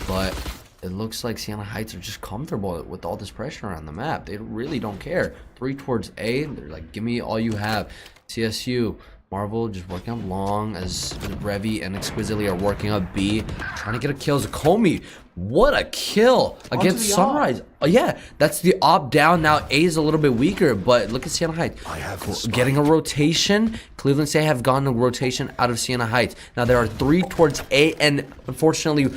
C: but it looks like Siena Heights are just comfortable with all this pressure on the map. They really don't care. 3 towards A. They're like, give me all you have. CSU, Marvel just working up long as Revy and Exquisitely are working up B. Trying to get a kill. Zakomi, what a kill against Sunrise. Oh, yeah, that's the op down. Now A is a little bit weaker, but look at Siena Heights. Getting a rotation. Cleveland State have gotten a rotation out of Siena Heights. Now there are 3 towards A, and unfortunately,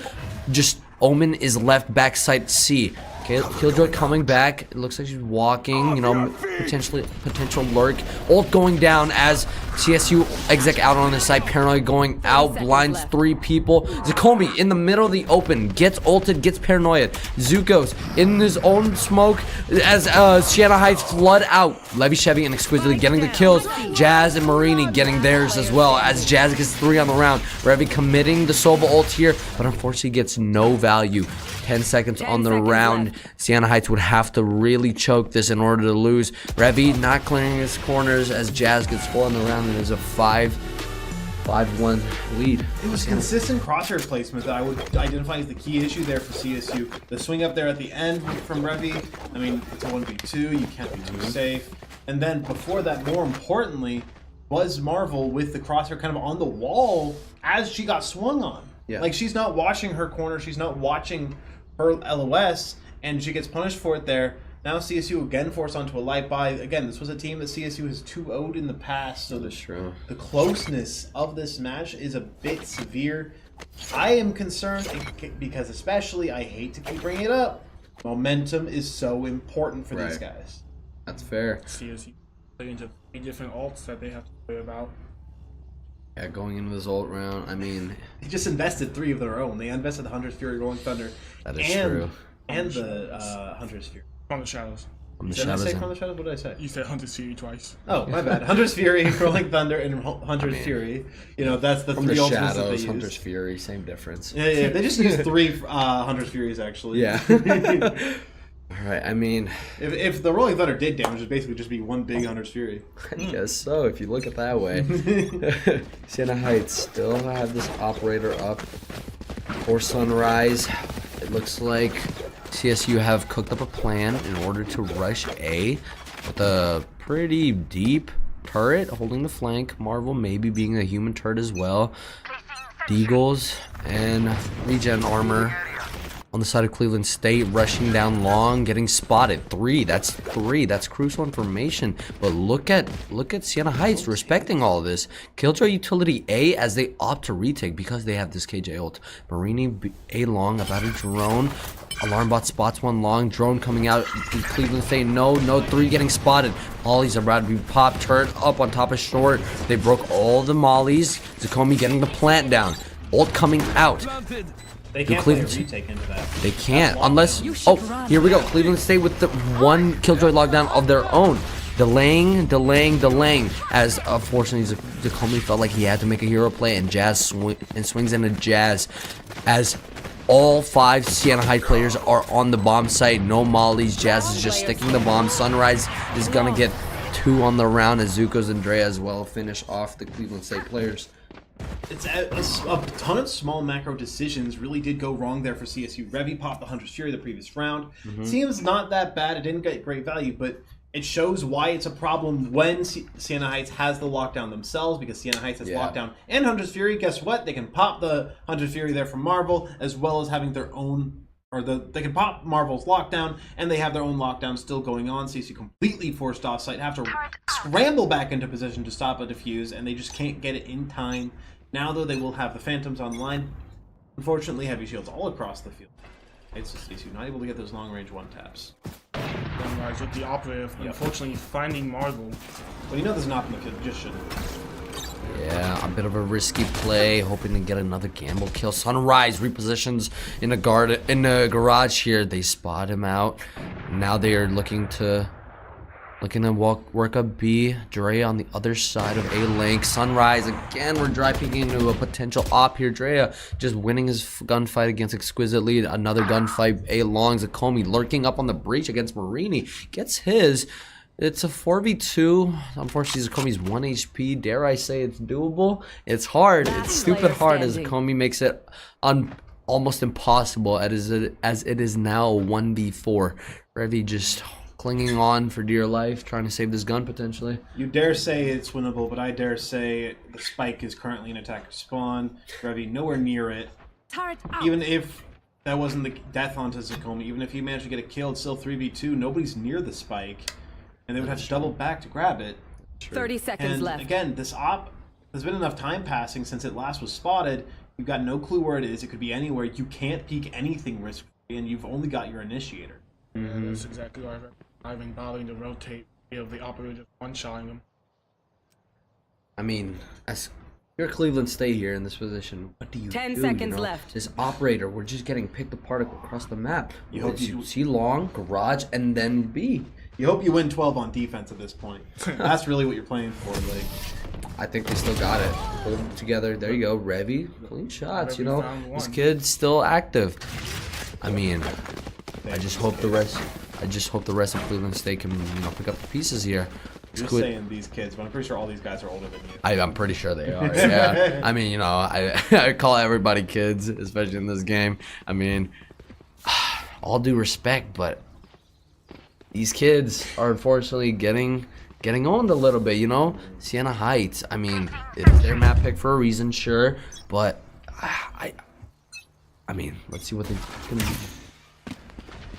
C: just Omen is left backside C. Okay, Killjoy coming back. It looks like she's walking, you know, potential lurk. Ult going down as CSU exec out on the side. Paranoid going out, blinds 3 people. Zakomi in the middle of the open, gets ulted, gets paranoid. Zukos in his own smoke as Siena Heights flood out. Levy Chevy and Exquisitely getting the kills. Jazz and Marini getting theirs as well as Jazz gets 3 on the round. Revy committing the Sova ult here, but unfortunately gets no value. 10 seconds on the round. Siena Heights would have to really choke this in order to lose. Revy not clearing his corners as Jazz gets 4 on the round, and there's a 5-1 lead.
A: It was consistent crosshair placement that I would identify as the key issue there for CSU. The swing up there at the end from Revy, I mean, it's a 1v2, you can't be too safe. And then before that, more importantly, was Marvel with the crosshair kind of on the wall as she got swung on.
C: Yeah.
A: Like, she's not watching her corner, she's not watching her LOS, and she gets punished for it there. Now CSU again forced onto a light buy. Again, this was a team that CSU has 2-0'd in the past, so the closeness of this match is a bit severe. I am concerned because especially, I hate to keep bringing it up, momentum is so important for these guys.
C: That's fair.
B: CSU play into 3 different ults that they have to worry about.
C: Yeah, going into this ult round, I mean...
A: They just invested 3 of their own. They invested the Hunter's Fury, Rolling Thunder,
C: that is true.
A: And the Hunter's Fury.
B: From the shadows.
C: From the
A: Did I
C: shadows.
A: say From the Shadows? What did I say?
B: You said Hunter's Fury twice.
A: Oh, my bad. Hunter's Fury, Rolling Thunder, and Hunter's Fury. You know, that's the
C: From
A: 3
C: the
A: ultimates that they
C: shadows,
A: use.
C: Hunter's Fury, same difference.
A: Yeah, they just used 3 Hunter's Furies, actually.
C: Yeah. Alright, I mean...
A: If the Rolling Thunder did damage, it'd basically just be one big Hunter's Fury.
C: I guess so, if you look at it that way. Siena Heights still have this operator up for Sunrise. It looks like CSU have cooked up a plan in order to rush A with a pretty deep turret holding the flank. Marvel maybe being a human turret as well. Deagles and regen armor on the side of Cleveland State, rushing down long, getting spotted. 3, that's crucial information. But look at Siena Heights respecting all of this. Killjoy utility A as they opt to retake because they have this KJ ult. Marini A long about a drone. Alarmbot spots 1 long, drone coming out. Cleveland State no 3 getting spotted. Molly's about to be popped, turret up on top of short. They broke all the mollies. Zakomi getting the plant down. Ult coming out.
A: They can't play a retake into that.
C: They can't unless... Oh, here we go. Cleveland State with the 1 Killjoy lockdown of their own. Delaying. As unfortunately, Zakomi felt like he had to make a hero play, and Jazz swings into Jazz. As all 5 Siena Heights players are on the bomb site. No mollies. Jazz is just sticking the bomb. Sunrise is going to get 2 on the round as Zukos and Dre as well finish off the Cleveland State players.
A: It's a ton of small macro decisions really did go wrong there for CSU. Revy popped the Hunter's Fury the previous round. Seems not that bad. It didn't get great value, but it shows why it's a problem when Siena Heights has the lockdown themselves, because Siena Heights has lockdown and Hunter's Fury. Guess what? They can pop the Hunter's Fury there from Marvel, as well as having their own... they can pop Marvel's lockdown, and they have their own lockdown still going on. CSU completely forced off site, have to scramble back into position to stop a defuse, and they just can't get it in time. Now, though, they will have the Phantoms online. Unfortunately, heavy shields all across the field. It's just CSU not able to get those long-range 1-taps.
B: Sunrise with the operative, unfortunately finding Marvel.
A: Well, you know there's an op in the field, just shouldn't.
C: Yeah, a bit of a risky play, hoping to get another gamble kill. Sunrise repositions in the garage here. They spot him out. Now they are looking to work up B. Drea on the other side of A link. Sunrise again. We're dry peeking into a potential op here. Drea just winning his gunfight against Exquisitely. Another gunfight. A long. Zakomi lurking up on the breach against Marini. Gets his. It's a 4v2. Unfortunately, Zakomi's 1 HP. Dare I say it's doable? It's hard. It's stupid hard as Zakomi makes it almost impossible as it is now 1v4. Revy just clinging on for dear life, trying to save this gun potentially.
A: You dare say it's winnable, but I dare say the spike is currently in attacker spawn. Revy nowhere near it. Even if that wasn't the death onto Zakomi, even if he managed to get it killed, still 3v2, nobody's near the spike. And they would have to double back to grab it.
E: 30 seconds left.
A: Again, this op, there's been enough time passing since it last was spotted. You've got no clue where it is. It could be anywhere. You can't peek anything risk-free, and you've only got your initiator.
B: That's exactly why I've been bothering to rotate the operator just one-shotting him.
C: I mean, as you're Cleveland State here in this position, what do you
E: 10
C: do?
E: seconds left.
C: This operator, we're just getting picked apart across the map.
A: You hope you
C: see long, garage, and then B.
A: You hope you win 12 on defense at this point. That's really what you're playing for, like.
C: I think they still got it. Hold it together. There you go. Revy, clean shots, you know. This kid's still active. I mean, I just hope the rest of Cleveland State can, you know, pick up the pieces here.
A: You're saying these kids, but I'm pretty sure all these guys are older than you.
C: I'm pretty sure they are, yeah. I mean, you know, I call everybody kids, especially in this game. I mean, all due respect, but these kids are unfortunately getting owned a little bit, you know. Siena Heights, I mean, it's their map pick for a reason, sure, but I mean, let's see what they can do.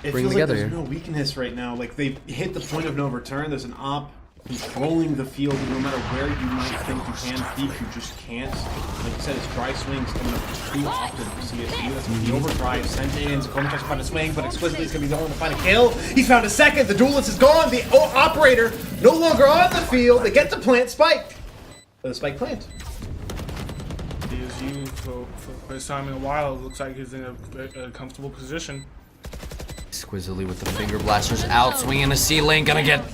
A: It
C: Bring
A: feels
C: together
A: like there's
C: here.
A: no weakness right now. Like, they've hit the point of no return. There's an op controlling the field, and no matter where you might think you can peek, you just can't. Like you said, it's dry swings coming up too often for CSU. That's the overdrive sent in. Zakomi tries to find a swing, but Exquisitely is going to be the one to find a kill. He's found a second. The duelist is gone. The operator no longer on the field. They get to plant spike. The spike plant.
B: CSU, for the first time in a while, it looks like he's in a comfortable position.
C: Exquisitely with the finger blasters out, swinging a C lane, gonna get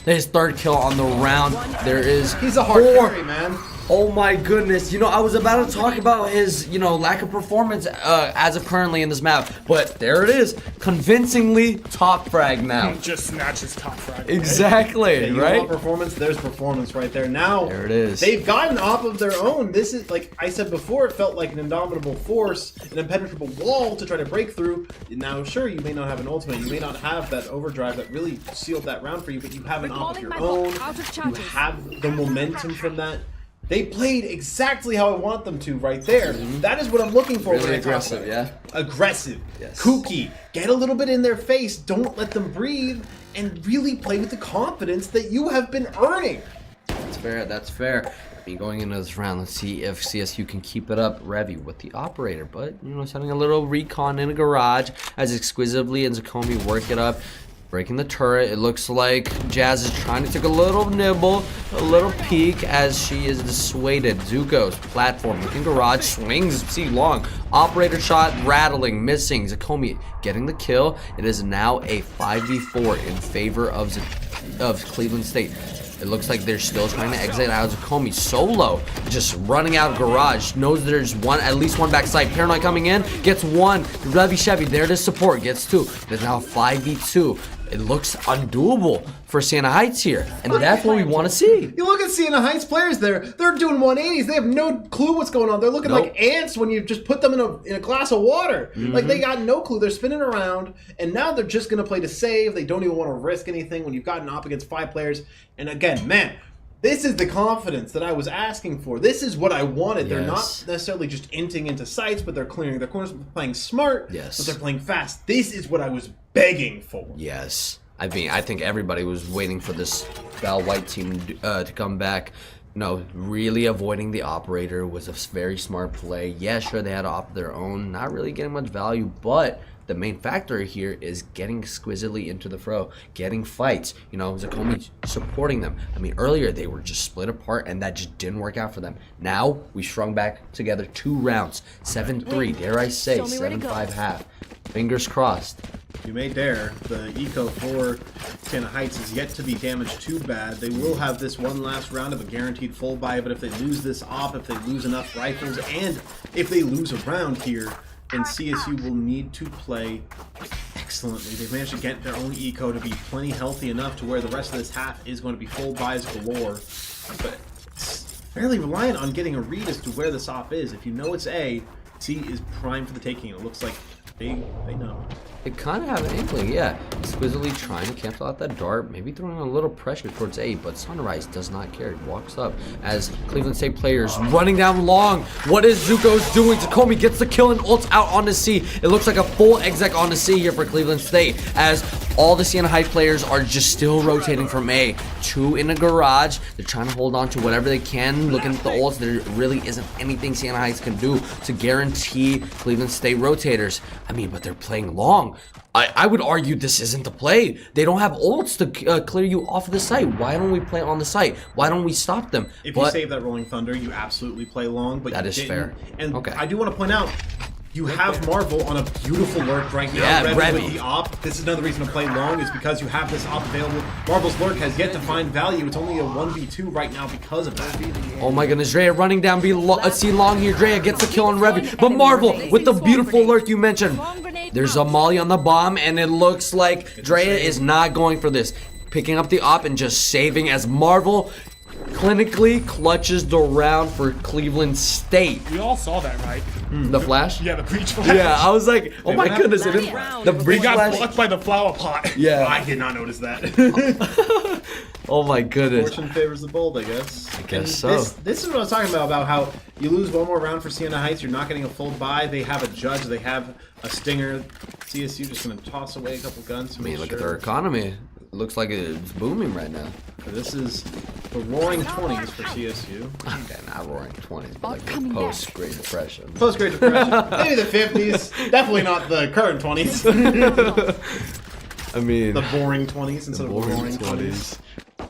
C: his third kill on the round. There is
A: He's a hard carry, man.
C: Oh my goodness, you know, I was about to talk about his, you know, lack of performance as of currently in this map, but there it is, convincingly top frag now.
B: Just snatches top frag.
C: Exactly,
A: You
C: right?
A: want performance? There's performance right there. Now,
C: There it is.
A: They've got an op of their own. This is, like I said before, it felt like an indomitable force, an impenetrable wall to try to break through. Now, sure, you may not have an ultimate, you may not have that overdrive that really sealed that round for you, but you have an op of your own. You have the momentum from that. They played exactly how I want them to right there. That is what I'm looking for.
C: Really aggressive, yeah.
A: Aggressive,
C: Yes.
A: kooky, get a little bit in their face, don't let them breathe, and really play with the confidence that you have been earning.
C: That's fair, that's fair. I mean, going into this round, let's see if CSU can keep it up. Revy with the operator, but, you know, sending a little recon in a garage as Exquisitely and Zakomi work it up. Breaking the turret, it looks like Jazz is trying to take a little nibble, a little peek as she is dissuaded. Zuko's platform, looking garage, swings, see long. Operator shot, rattling, missing. Zakomi getting the kill. It is now a 5v4 in favor of Cleveland State. It looks like they're still trying to exit out. Zakomi solo, just running out of garage. Knows there's at least one backside. Paranoid coming in, gets one. Revy Chevy there to support, gets two. There's now 5v2. It looks undoable for Siena Heights here, and that's what we want to see.
A: You look at Siena Heights players there, they're doing 180s. They have no clue what's going on. They're looking like ants when you just put them in a glass of water. Like, they got no clue. They're spinning around, and now they're just going to play to save. They don't even want to risk anything when you've gotten up against 5 players. And again, man, this is the confidence that I was asking for. This is what I wanted. They're not necessarily just inting into sites, but they're clearing their corners, playing smart, but they're playing fast. This is what I was begging for.
C: Yes. I mean, I think everybody was waiting for this Val White team to come back. No, really avoiding the operator was a very smart play. Yeah, sure, they had to opt their own. Not really getting much value, but the main factor here is getting exquisitely into the fro, getting fights. You know, Zakomi supporting them. I mean, earlier they were just split apart, and that just didn't work out for them. Now we strung back together 2 rounds, 7-3. Dare I say, 7-5 half. Fingers crossed.
A: You may dare. The eco for Siena Heights is yet to be damaged too bad. They will have this one last round of a guaranteed full buy, but if they lose this op, if they lose enough rifles, and if they lose a round here, then CSU will need to play excellently. They've managed to get their own eco to be plenty healthy enough to where the rest of this half is going to be full buys galore. But it's fairly reliant on getting a read as to where this op is. If you know it's A, C is prime for the taking. It looks like they know.
C: They kind of have an inkling, yeah. Exquisitely trying to cancel out that dart, maybe throwing a little pressure towards A, but Sunrise does not care. He walks up as Cleveland State players running down long. What is Zuko's doing? Zakomi gets the kill and ults out onto C. It looks like a full exec onto C here for Cleveland State as all the Siena Heights players are just still rotating from A. 2 in a garage. They're trying to hold on to whatever they can. Looking at the ults, there really isn't anything Siena Heights can do to guarantee Cleveland State rotators. I mean, but they're playing long. I would argue this isn't the play. They don't have ults to clear you off of the site. Why don't we play on the site? Why don't we stop them?
A: If you save that Rolling Thunder, you absolutely play long, but
C: that
A: you
C: is
A: didn't.
C: fair.
A: And
C: okay.
A: I do want to point out, you have Marvel on a beautiful lurk right now.
C: Yeah,
A: Revy
C: Revy.
A: with the op. This is another reason to play long, is because you have this op available. Marvel's lurk has yet to find value. It's only a 1v2 right now because of that.
C: Oh my goodness, Drea running down C long here. Drea gets the kill on Revy. But Marvel with the beautiful lurk you mentioned. There's a molly on the bomb, and it looks like Drea is not going for this. Picking up the op and just saving as Marvel clinically clutches the round for Cleveland State.
B: We all saw that, right?
C: The flash?
B: Yeah, the breach flash.
C: Yeah, I was like, oh my goodness, it is the
B: We
C: breach
B: got
C: flash.
B: blocked by the flower pot.
C: Yeah.
A: I did not notice that.
C: Oh my goodness.
A: Fortune favors the bold, I guess.
C: I guess so.
A: This is what I was talking about how you lose one more round for Siena Heights, you're not getting a full buy. They have a judge, they have a stinger. CSU just going to toss away a couple guns.
C: I mean, look at their economy. It looks like it's booming right now.
A: This is the roaring 20s for CSU.
C: Okay, not roaring 20s, but like the post-Great Depression.
A: Post-Great Depression. Maybe the 50s. Definitely not the current 20s.
C: I mean,
A: the boring 20s instead of roaring 20s.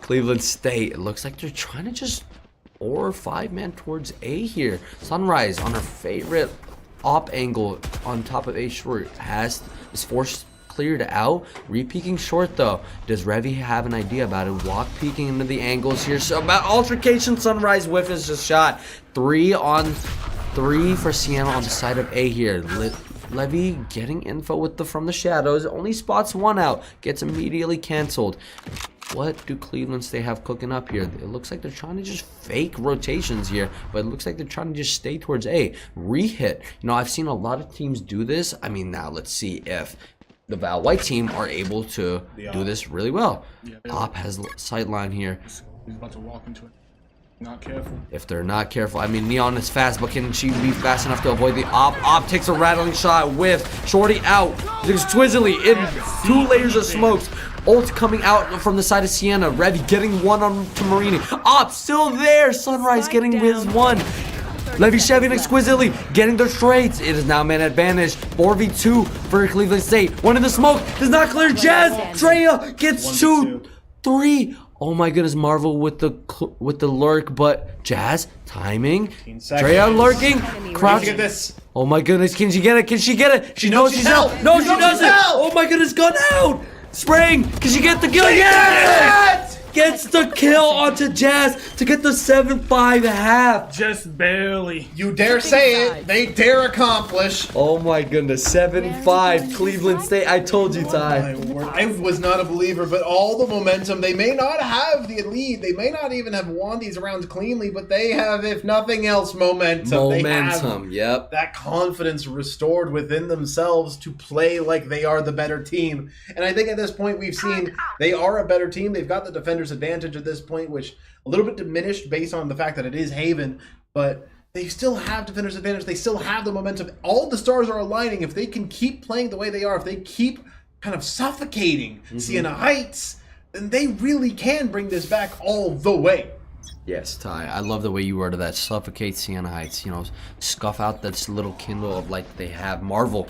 C: Cleveland State, it looks like they're trying to just or 5-man towards A here. Sunrise on her favorite op angle on top of A short is forced cleared out. Re-peeking short though. Does Revy have an idea about it? Walk peeking into the angles here. So about altercation, Sunrise whiff is just shot. 3 on 3 for Siena on the side of A here. Levy getting info with from the shadows. Only spots 1 out. Gets immediately canceled. What do Cleveland State have cooking up here? It looks like they're trying to just fake rotations here, but it looks like they're trying to just stay towards A. Re-hit. You know, I've seen a lot of teams do this. I mean, now let's see if the Val White team are able to do this really well.
B: Yeah,
C: Op has sight line here.
B: He's about to walk into it. Not careful.
C: If they're not careful, I mean, Neon is fast, but can she be fast enough to avoid the op? Op takes a rattling shot with Shorty out. There's Twizzly in 2 layers of smokes. Ult coming out from the side of Siena. Revy getting 1 on to Marini. Op still there. Sunrise getting his 1. Levy Chevy exquisitely getting their trades. It is now man advantage. 4v2 for Cleveland State. 1 in the smoke. Does not clear Jazz. Drea gets 2. 3. Oh my goodness, Marvel with the lurk, but Jazz timing. Drea lurking. Crouch.
A: Get this.
C: Oh my goodness, can she get it? Can she get it? She knows she's out. No, she doesn't. Oh my goodness, gun out. Spraying. Can she get the kill? Yes! Gets the kill onto Jazz to get the 7-5 half.
B: Just barely.
A: You dare say it. They dare accomplish.
C: Oh my goodness, 7-5 Cleveland State. I told you, Ty.
A: I was not a believer, but all the momentum. They may not have the lead. They may not even have won these rounds cleanly, but they have, if nothing else, momentum. They have
C: yep.
A: that confidence restored within themselves to play like they are the better team. And I think at this point we've seen they are a better team. They've got the defenders advantage at this point, which a little bit diminished based on the fact that it is Haven, but they still have defenders advantage. They still have the momentum. All the stars are aligning. If they can keep playing the way they are, if they keep kind of suffocating Siena Heights, then they really can bring this back all the way.
C: Yes, Ty. I love the way you worded that. Suffocate Sienna Heights. You know, scuff out that little kindle of light they have. Marvel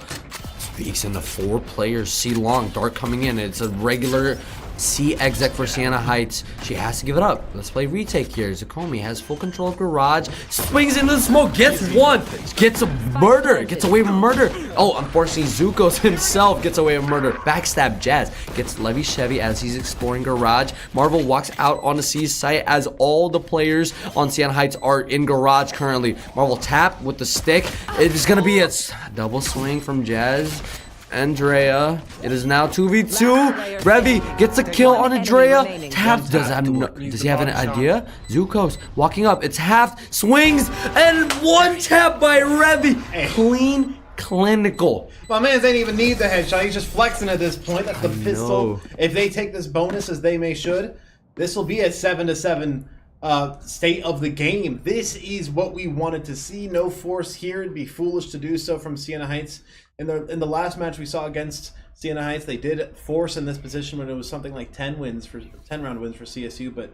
C: speaks into 4 players. C long, Dark coming in. It's a regular C exec for Sienna Heights. She has to give it up. Let's play retake here. Zakomi has full control of garage. Swings into the smoke. Gets one. Gets a murder. Gets away with murder. Oh, unfortunately, Zukos himself gets away with murder. Backstab Jazz. Gets Levy Chevy as he's exploring garage. Marvel walks out on the C site as all the players on Sienna Heights are in garage currently. Marvel tap with the stick. It is going to be a double swing from Jazz. Andrea, it is now 2v2. Revy gets a kill on Andrea. Tap, does he have an idea? Zukos walking up. It's half, swings, and one tap by Revy. Clean, clinical.
A: My man ain't even need the headshot. He's just flexing at this point. That's the pistol. If they take this bonus as they may should, this will be a 7-7 state of the game. This is what we wanted to see. No force here. It'd be foolish to do so from Sienna Heights. In the last match we saw against Sienna Heights, they did force in this position when it was something like 10 round wins for CSU, but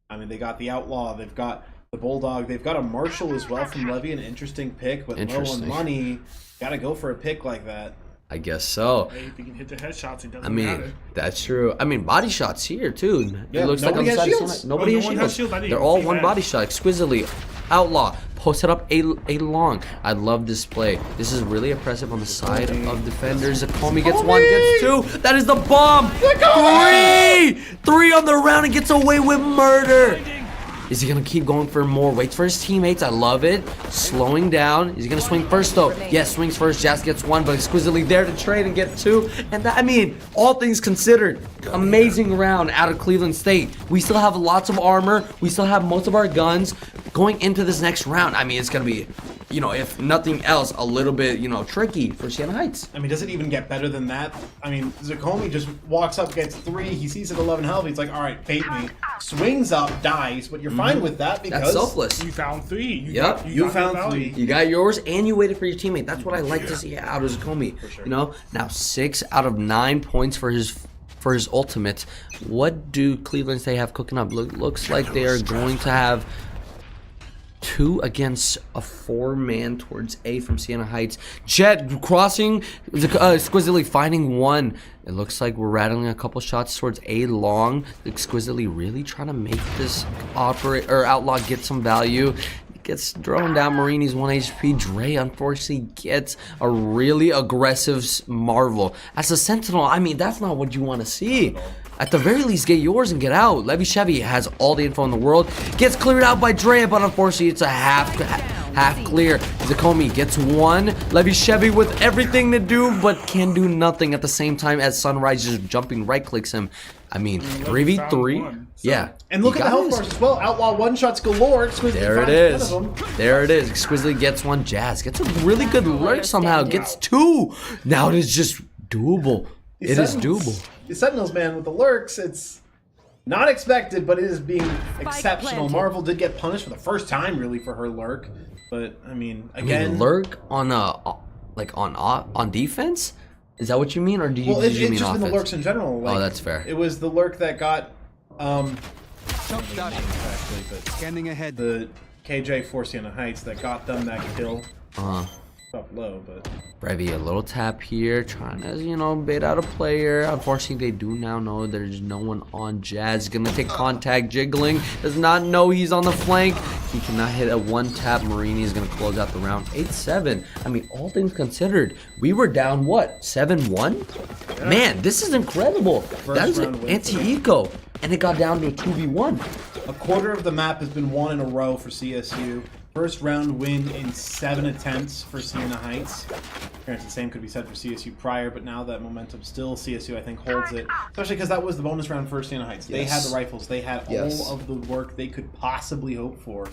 A: I mean they got the Outlaw, they've got the Bulldog, they've got a Marshall as well from Levy, an interesting pick, but low on money. Gotta go for a pick like that.
C: I guess so.
B: Hey, if you can hit the headshots, it doesn't
C: I mean,
B: matter.
C: That's true. I mean, body shots here too.
A: Yeah,
C: it looks like on the side of
A: shields.
C: nobody has shields. They're all one body shot. Exquisitely. Outlaw posted up a long. I love this play. This is really impressive on the side of defenders. Zakomi gets one, gets two. That is the bomb. Three on the round and gets away with murder. Is he going to keep going for more? Waits for his teammates. I love it. Slowing down. Is he going to swing first, though? Yes, swings first. Jazz gets one, but exquisitely there to trade and get two. And that, I mean, all things considered, amazing round out of Cleveland State. We still have lots of armor. We still have most of our guns. Going into this next round, I mean, it's going to be, you know, if nothing else, a little bit, you know, tricky for Sienna Heights.
A: I mean, does it even get better than that? I mean, Zakomi just walks up, gets 3. He sees it 11 health. He's like, all right, bait me. Swings up, dies, but you're fine with that because
C: that's selfless.
B: You found 3.
A: You found 3.
C: You got yours and you waited for your teammate. That's what I like to see out of Zakomi. Sure. You know, now 6 out of 9 points for his ultimate. What do Cleveland State have cooking up? Looks like they are going to have 2 against a 4-man towards A from Sienna Heights. Jet crossing, exquisitely finding 1. It looks like we're rattling a couple shots towards A long. Exquisitely really trying to make this Outlaw get some value. Gets thrown down. Marini's 1 HP. Dre unfortunately gets a really aggressive Marvel. As a Sentinel, I mean, that's not what you want to see. At the very least, get yours and get out. Levy Chevy has all the info in the world. Gets cleared out by Dre, but unfortunately, it's a half clear. Zakomi gets 1. Levy Chevy with everything to do, but can do nothing at the same time as Sunrise just jumping right clicks him. I mean, 3v3. Yeah.
A: And look at the health bars as well. Outlaw one-shots galore. Exquisitely
C: there it is. There it is. Exquisitely gets 1. Jazz gets a really good lurk somehow. Gets 2. Now it is just doable. It is doable.
A: The Sentinels, man, with the lurks, it's not expected, but it is being exceptional. Marvel did get punished for the first time, really, for her lurk. But, I mean, again...
C: lurk on, on defense? Is that what you mean, or do you,
A: well,
C: did you mean
A: it's just
C: offense?
A: In the lurks in general. Like,
C: oh, that's fair.
A: It was the lurk that got,
D: Scanning ahead.
A: The KJ for Sienna Heights that got them that kill. Up low, but
C: Revy, a little tap here, trying to, you know, bait out a player. Unfortunately, they do now know there's no one on Jazz. Gonna take contact, jiggling. Does not know he's on the flank. He cannot hit a 1-tap. Marini is gonna close out the round. 8-7. I mean, all things considered, we were down what? 7-1? Yeah. Man, this is incredible. That is an anti-eco, and it got down to a 2v1.
A: A quarter of the map has been won in a row for CSU. First round win in 7 attempts for Sienna Heights. Granted, the same could be said for CSU prior, but now that momentum still, CSU I think holds it. Especially because that was the bonus round for Sienna Heights. They had the rifles. They had all of the work they could possibly hope for.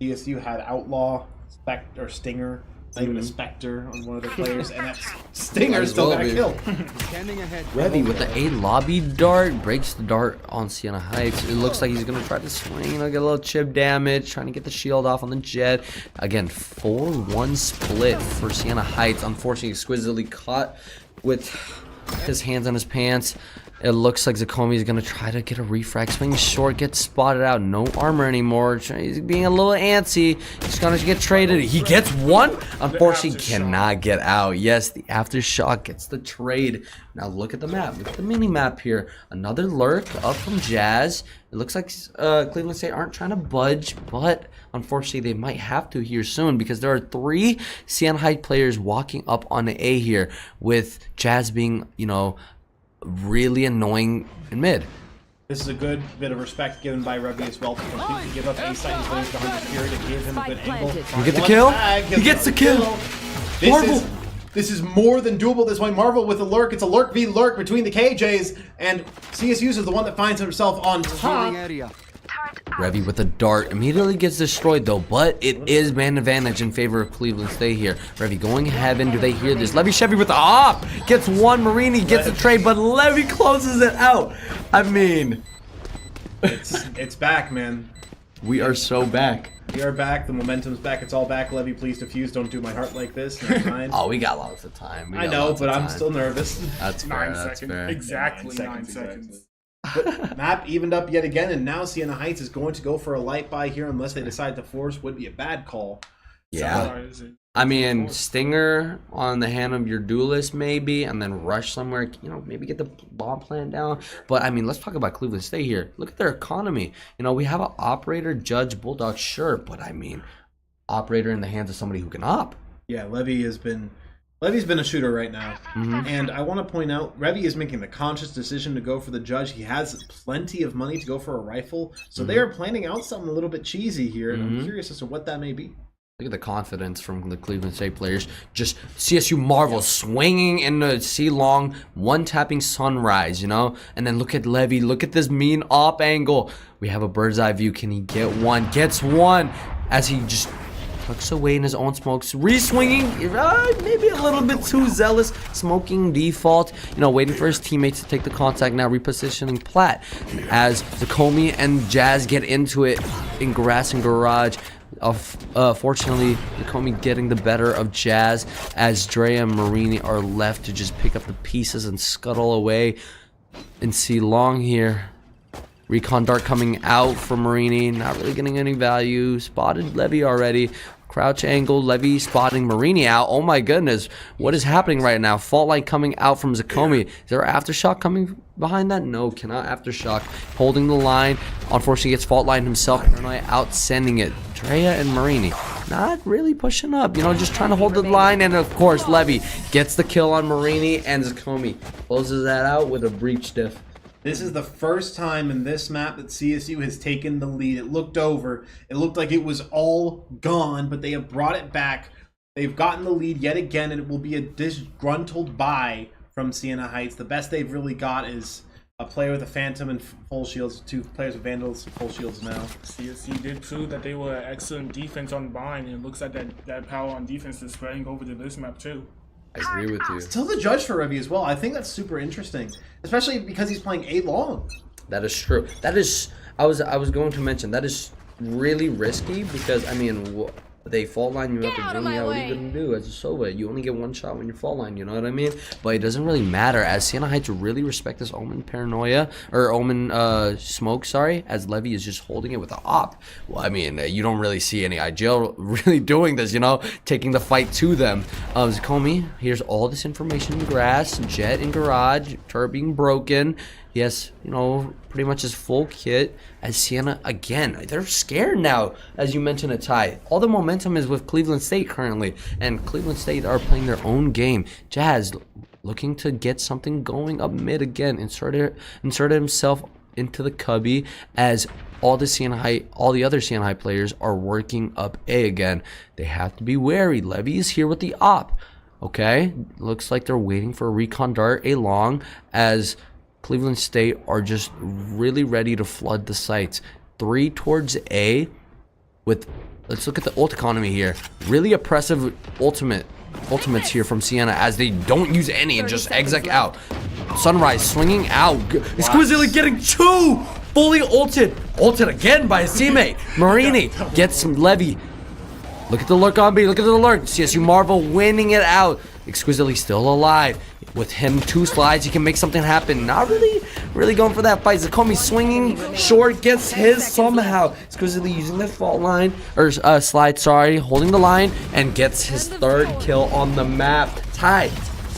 A: CSU had Outlaw, Stinger, not even a Spectre on one of their players, and that Stinger still got killed.
C: Revy with the A lobby dart breaks the dart on Sienna Heights. It looks like he's gonna try to swing, you know, get a little chip damage, trying to get the shield off on the Jet. Again, 4-1 split for Sienna Heights. Unfortunately, exquisitely caught with his hands on his pants. It looks like Zakomi is going to try to get a refract. Swing short, gets spotted out. No armor anymore. He's being a little antsy. He's going to get traded. He gets one. Unfortunately, cannot get out. Yes, the aftershock gets the trade. Now look at the map. Look at the mini map here. Another lurk up from Jazz. It looks like Cleveland State aren't trying to budge, but unfortunately they might have to here soon because there are 3 Sienna Heights players walking up on the A here, with Jazz being, you know, really annoying in mid.
A: This is a good bit of respect given by Revy as well to completely give up A side and playing the 100 Fury to give him a good angle.
C: You get the kill? He gets the kill.
A: This is more than doable this way. Marvel with a lurk. It's a lurk v lurk between the KJs, and CSU's is the one that finds himself on top.
C: Revy with a dart immediately gets destroyed though, but it is man advantage in favor of Cleveland State here. Revy going heaven. Do they hear this? Levy Chevy with the op gets one. Marini gets the trade, but Levy closes it out. I mean,
A: it's back, man.
C: We are so back.
A: We are back. The momentum's back. It's all back. Levy, please defuse. Don't do my heart like this. Never mind.
C: Oh, we got lots of time.
A: I know, but I'm still nervous.
C: That's fair.
B: 9 seconds.
C: Fair.
B: Exactly 9 seconds.
A: But map evened up yet again, and now Sienna Heights is going to go for a light buy here unless they decide to force. Would be a bad call.
C: Yeah. I mean, Stinger on the hand of your duelist maybe, and then rush somewhere, you know, maybe get the bomb plan down. But, I mean, let's talk about Cleveland State here. Look at their economy. You know, we have an operator, judge, bulldog, sure, but, I mean, operator in the hands of somebody who can op.
A: Yeah, Levy's been a shooter right now. And I want to point out, Revy is making the conscious decision to go for the judge. He has plenty of money to go for a rifle, so they are planning out something a little bit cheesy here, and I'm curious as to what that may be.
C: Look at the confidence from the Cleveland State players. Just CSU Marvel swinging in the C-long, one-tapping Sunrise, you know? And then look at Levy. Look at this mean op angle. We have a bird's eye view. Can he get one? Gets one as he just tucks away in his own smokes. Re-swinging. Maybe a little bit too zealous. Smoking default. You know, waiting for his teammates to take the contact. Now repositioning Platt as Zakomi and Jazz get into it in grass and garage. Fortunately, Zakomi getting the better of Jazz as Drea and Marini are left to just pick up the pieces and scuttle away and see Long here. Recon dart coming out from Marini, not really getting any value. Spotted Levy already. Crouch angle, Levy spotting Marini out. Oh my goodness, what is happening right now? Fault line coming out from Zakomi. Is there an aftershock coming behind that? No, cannot aftershock. Holding the line. Unfortunately, gets fault line himself. Out sending it. Drea and Marini not really pushing up, you know, just trying to hold the line. And of course, Levy gets the kill on Marini, and Zakomi closes that out with a breach diff.
A: This is the first time in this map that CSU has taken the lead. It looked over. It looked like it was all gone, but they have brought it back. They've gotten the lead yet again, and it will be a disgruntled buy from Sienna Heights. The best they've really got is a player with a Phantom and full shields, 2 players with Vandals and full shields now.
B: CSU did prove that they were excellent defense on bind, and it looks like that power on defense is spreading over to this map too.
C: I agree with you.
A: Still the judge for Revy as well. I think that's super interesting, especially because he's playing A long.
C: That is true. That is, I was going to mention, that is really risky because, I mean, they fault line you up and Jimmy, what are you going to do as a Sova? You only get one shot when you fault line, you know what I mean? But it doesn't really matter as Sienna Heights really respect this Omen paranoia, or Omen smoke, sorry, as Levy is just holding it with the op. Well, I mean, you don't really see any IGL really doing this, you know, taking the fight to them. Zakomi, here's all this information in grass, jet in garage, turret being broken. Yes, you know, pretty much his full kit. As Sienna, again, they're scared now, as you mentioned, a tie. All the momentum is with Cleveland State currently, and Cleveland State are playing their own game. Jazz looking to get something going up mid again, inserted himself into the cubby as all the other Sienna High players are working up A again. They have to be wary. Levy is here with the op. Okay, looks like they're waiting for a recon dart A long as Cleveland State are just really ready to flood the sites. 3 towards A with, let's look at the ult economy here. Really oppressive ultimates here from Sienna as they don't use any and just exec out. Sunrise swinging out. Exquisitely getting 2 fully ulted. Ulted again by his teammate. Marini gets some Levy. Look at the lurk on B. Look at the lurk. CSU Marvel winning it out. Exquisitely still alive. With him 2 slides, he can make something happen. Not really going for that fight. Zakomi swinging short, gets his somehow. Exquisitely using the fault line, or slide, sorry, holding the line, and gets his 3rd kill on the map. Tight.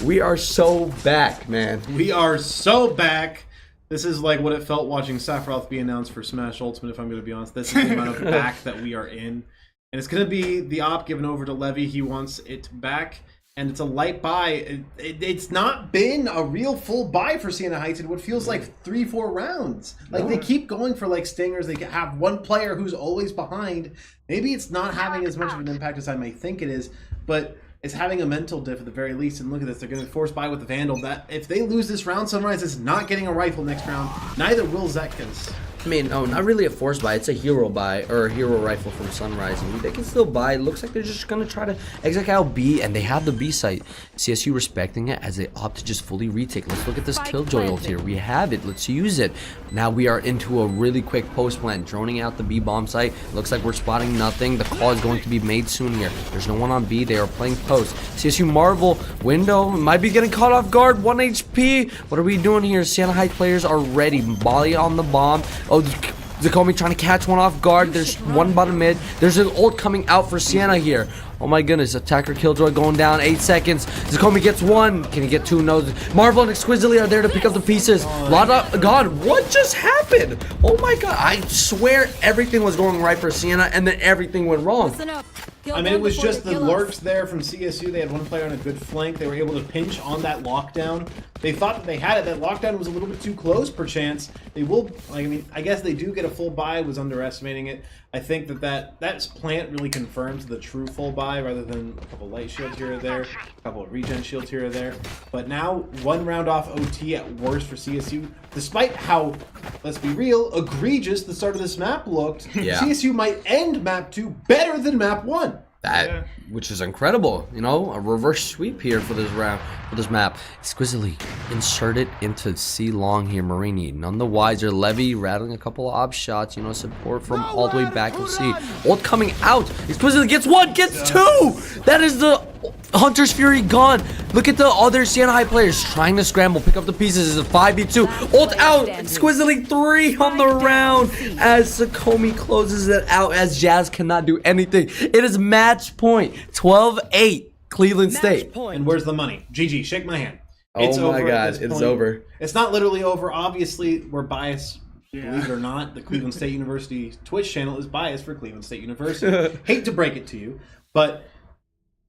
C: We are so back, man.
A: We are so back. This is like what it felt watching Sephiroth be announced for Smash Ultimate, if I'm going to be honest. This is the amount of back that we are in. And it's going to be the op given over to Levy. He wants it back. And it's a light buy. It's not been a real full buy for Sienna Heights in what feels like 3-4 rounds. Like, they keep going for, like, stingers. They have one player who's always behind. Maybe it's not having as much of an impact as I may think it is, but it's having a mental diff at the very least. And look at this. They're going to force buy with the Vandal. That if they lose this round, Sunrise is not getting a rifle next round. Neither will Zetkins.
C: I mean, no, not really a forced buy. It's a hero buy, or a hero rifle from Sunrise. And they can still buy. It looks like they're just going to try to exec out B, and they have the B site. CSU respecting it as they opt to just fully retake. Let's look at this Killjoy ult here. We have it. Let's use it. Now we are into a really quick post plant, droning out the B bomb site. Looks like we're spotting nothing. The call is going to be made soon here. There's no one on B. They are playing post. CSU Marvel window might be getting caught off guard. 1 HP. What are we doing here? Sienna Heights players are ready. Molly on the bomb. Oh, Zakomi trying to catch one off guard. There's one bottom mid. There's an ult coming out for Sienna here. Oh my goodness. Attacker Killjoy going down. 8 seconds. Zakomi gets 1. Can he get 2? No. Marvel and Exquisitely are there to pick up the pieces. God, what just happened? Oh my god. I swear everything was going right for Sienna, and then everything went wrong.
E: Listen up.
A: I mean, it was just the lurks there from CSU. They had one player on a good flank. They were able to pinch on that lockdown. They thought that they had it. That lockdown was a little bit too close, perchance. They will, I mean, I guess they do get a full buy. I was underestimating it. I think that plant really confirms the true full buy rather than a couple light shields here or there, a couple of regen shields here or there. But now, 1 round off OT at worst for CSU. Despite how, let's be real, egregious the start of this map looked,
C: Yeah.
A: CSU might end map 2 better than map 1.
C: That, which is incredible, you know, a reverse sweep here for this round, for this map. Exquisitely inserted into C long here, Marini. None the wiser. Levy rattling a couple of op shots, you know, support from all the way back to C. Ult coming out. Exquisitely gets 1, gets 2. That is the Hunter's Fury gone. Look at the other Sienna High players trying to scramble, pick up the pieces. It's a 5v2. Ult out. Exquisitely 3 on the round as Zakomi closes it out as Jazz cannot do anything. It is match point. 12-8 Cleveland State.
A: And where's the money? GG, shake my hand.
C: Oh my god, it's
A: point.
C: over.
A: It's not literally over. Obviously, we're biased. Believe it or not, the Cleveland State University Twitch channel is biased for Cleveland State University. Hate to break it to you, but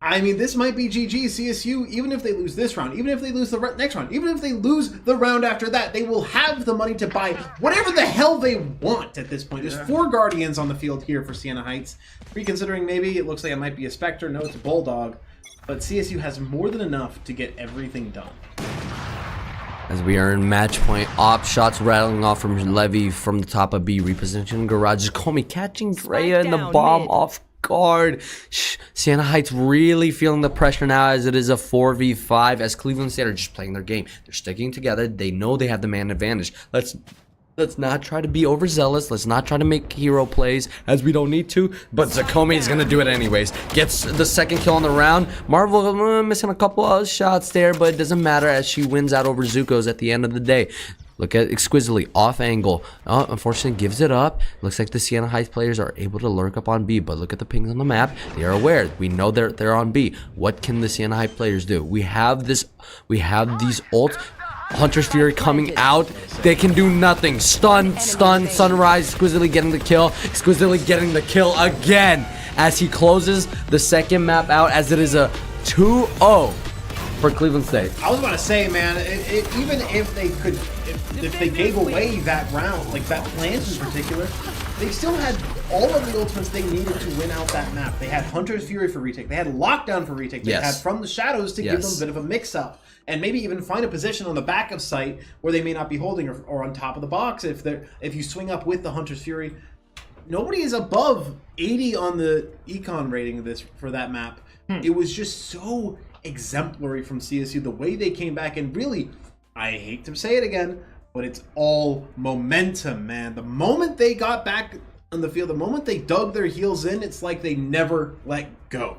A: I mean, this might be GG. CSU, even if they lose this round, even if they lose the next round, even if they lose the round after that, they will have the money to buy whatever the hell they want at this point. There's 4 Guardians on the field here for Sienna Heights. Reconsidering maybe, it looks like it might be a Spectre. No, it's a Bulldog. But CSU has more than enough to get everything done.
C: As we are in match point, op shots rattling off from Levy from the top of B, repositioning garage. Zakomi catching Drea in the bomb off guard. Sienna Heights really feeling the pressure now as it is a 4v5 as Cleveland State are just playing their game. They're sticking together. They know they have the man advantage. Let's not try to be overzealous. Let's not try to make hero plays as we don't need to. But Zakomi is going to do it anyways. Gets the 2nd kill on the round. Marvel missing a couple of shots there, but it doesn't matter as she wins out over Zuko's at the end of the day. Look at Exquisitely off angle. Unfortunately, gives it up. Looks like the Sienna Heights players are able to lurk up on B, but look at the pings on the map. They are aware. We know they're on B. What can the Sienna Heights players do? We have these ults. Hunter's Fury coming out. They can do nothing. Stun, Sunrise. Exquisitely getting the kill. Exquisitely getting the kill again as he closes the 2nd map out as it is a 2-0 for Cleveland State.
A: I was about to say, man, even if they could, if they gave away that round, like that plant in particular, they still had all of the ultimates they needed to win out that map. They had Hunter's Fury for retake. They had Lockdown for retake. They had From the Shadows to give them a bit of a mix-up. And maybe even find a position on the back of site where they may not be holding or on top of the box if you swing up with the Hunter's Fury. Nobody is above 80 on the econ rating of this for that map. It was just so exemplary from CSU, the way they came back, and really, I hate to say it again, but it's all momentum, man. The moment they got back on the field, the moment they dug their heels in, it's like they never let go.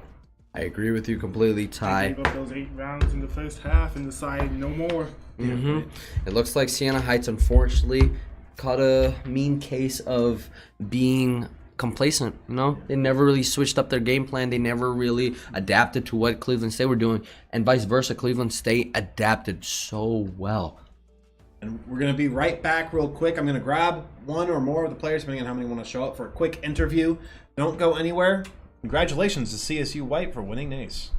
C: I agree with you completely,
B: They
C: Ty.
B: gave up those 8 rounds in the first half and decided no more.
C: It looks like Siena Heights, unfortunately, caught a mean case of being complacent. You know, they never really switched up their game plan. They never really adapted to what Cleveland State were doing, and vice versa. Cleveland State adapted so well.
A: And we're going to be right back real quick. I'm going to grab one or more of the players, depending on how many want to show up, for a quick interview. Don't go anywhere. Congratulations to CSU White for winning NACE.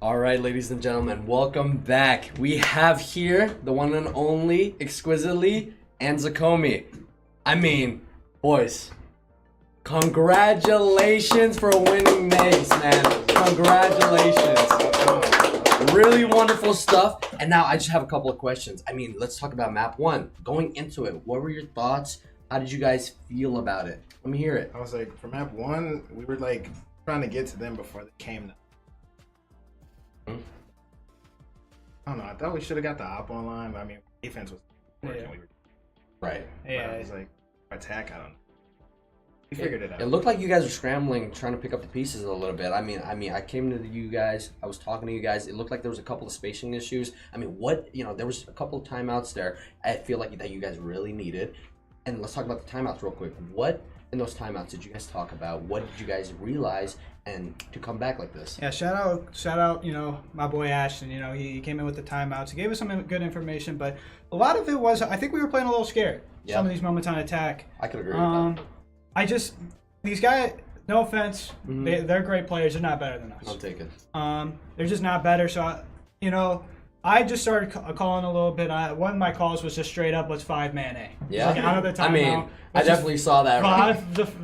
C: All right, ladies and gentlemen, welcome back. We have here the one and only, exquisitely, and Zakomi. I mean, boys, congratulations for winning NACE, man. Congratulations. Really wonderful stuff. And now I just have a couple of questions. I mean, let's talk about map 1. Going into it, what were your thoughts? How did you guys feel about it? Let me hear it.
F: I was like, for map 1, we were like trying to get to them before they came to. I don't know. I thought we should have got the op online, but I mean, defense was working.
B: Yeah.
C: Right.
B: Yeah.
F: I was like, attack, I don't know. We figured it out.
C: It looked like you guys were scrambling, trying to pick up the pieces a little bit. I mean, I came to you guys. I was talking to you guys. It looked like there was a couple of spacing issues. I mean, there was a couple of timeouts there. I feel like that you guys really needed. And let's talk about the timeouts real quick. What in those timeouts did you guys talk about? What did you guys realize and to come back like this?
G: Yeah, shout out, my boy Ashton. He came in with the timeouts. He gave us some good information, but a lot of it was, I think we were playing a little scared.
C: Yeah.
G: Some of these moments on attack.
C: I could agree with that.
G: These guys, no offense, they're great players. They're not better than us.
C: I'll take it.
G: They're just not better. So, I just started calling a little bit. One of my calls was just straight up, let's 5-man A.
C: Yeah.
G: Like out of the timeout.
C: I mean, I definitely saw that.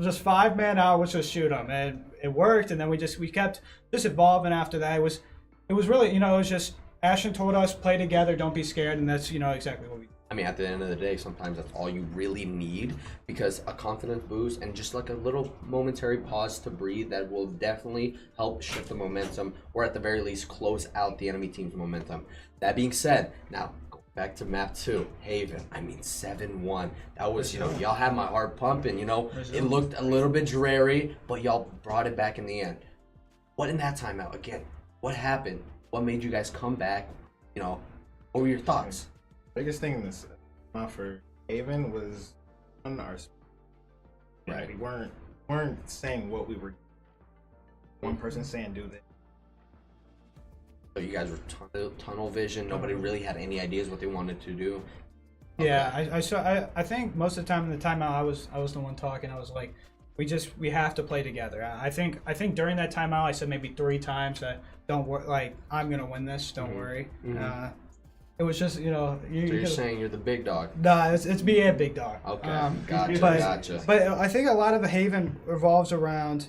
G: Just 5-man out, let's just shoot them. And it worked, and then we kept just evolving after that. It was really, it was just Ashton told us, play together, don't be scared, and that's, exactly what we did.
C: I mean, at the end of the day, sometimes that's all you really need, because a confidence boost and just like a little momentary pause to breathe that will definitely help shift the momentum, or at the very least close out the enemy team's momentum. That being said, now going back to map 2, Haven. I mean, 7-1. That was, y'all had my heart pumping. It looked a little bit dreary, but y'all brought it back in the end. What in that timeout again? What happened? What made you guys come back? You know, what were your thoughts?
F: Biggest thing in this for Haven was on our. Right. We weren't saying what we were. One person saying do this.
C: So you guys were tunnel vision. Nobody really had any ideas what they wanted to do. Okay.
G: Yeah, I think most of the time in the timeout I was the one talking. I was like, we have to play together. I think during that timeout I said maybe 3 times that don't worry, like I'm gonna win this. Don't worry. It was just, you know.
C: So you're saying you're the big dog?
G: Nah, it's me and big dog.
C: Okay, gotcha.
G: But I think a lot of the Haven revolves around,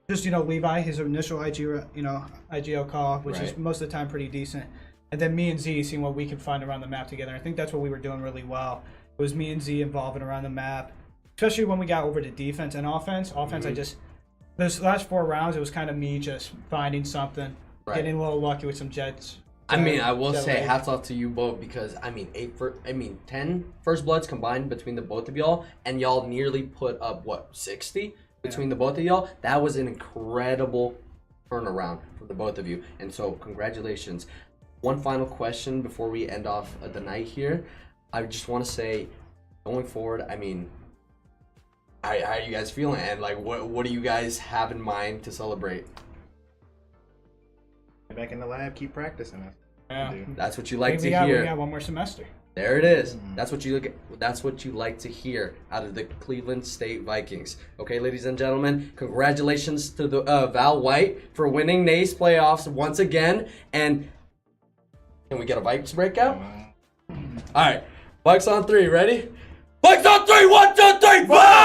G: just, you know, Levi, his initial IGL call, which is most of the time pretty decent, and then me and Z seeing what we can find around the map together. I think that's what we were doing really well. It was me and Z involving around the map, especially when we got over to defense and offense. I just those last 4 rounds it was kind of me just finding something, getting a little lucky with some jets.
C: I mean, I will say hats off to you both because I mean 10 first bloods combined between the both of y'all, and y'all nearly put up what 60 between the both of y'all. That was an incredible turnaround for the both of you, and so congratulations. One final question before we end off the night here. I just want to say, going forward, I mean, how are you guys feeling, and like what do you guys have in mind to celebrate?
F: Back in the lab, keep practicing.
C: That's what you like to hear.
G: We got 1 more semester.
C: There it is. That's what you like to hear out of the Cleveland State Vikings. Okay, ladies and gentlemen, congratulations to the Val White for winning NACE playoffs once again. And can we get a Vikes breakout? All right, Vikes on 3. Ready? Vikes on 3. 1, 2, 3. Vikes!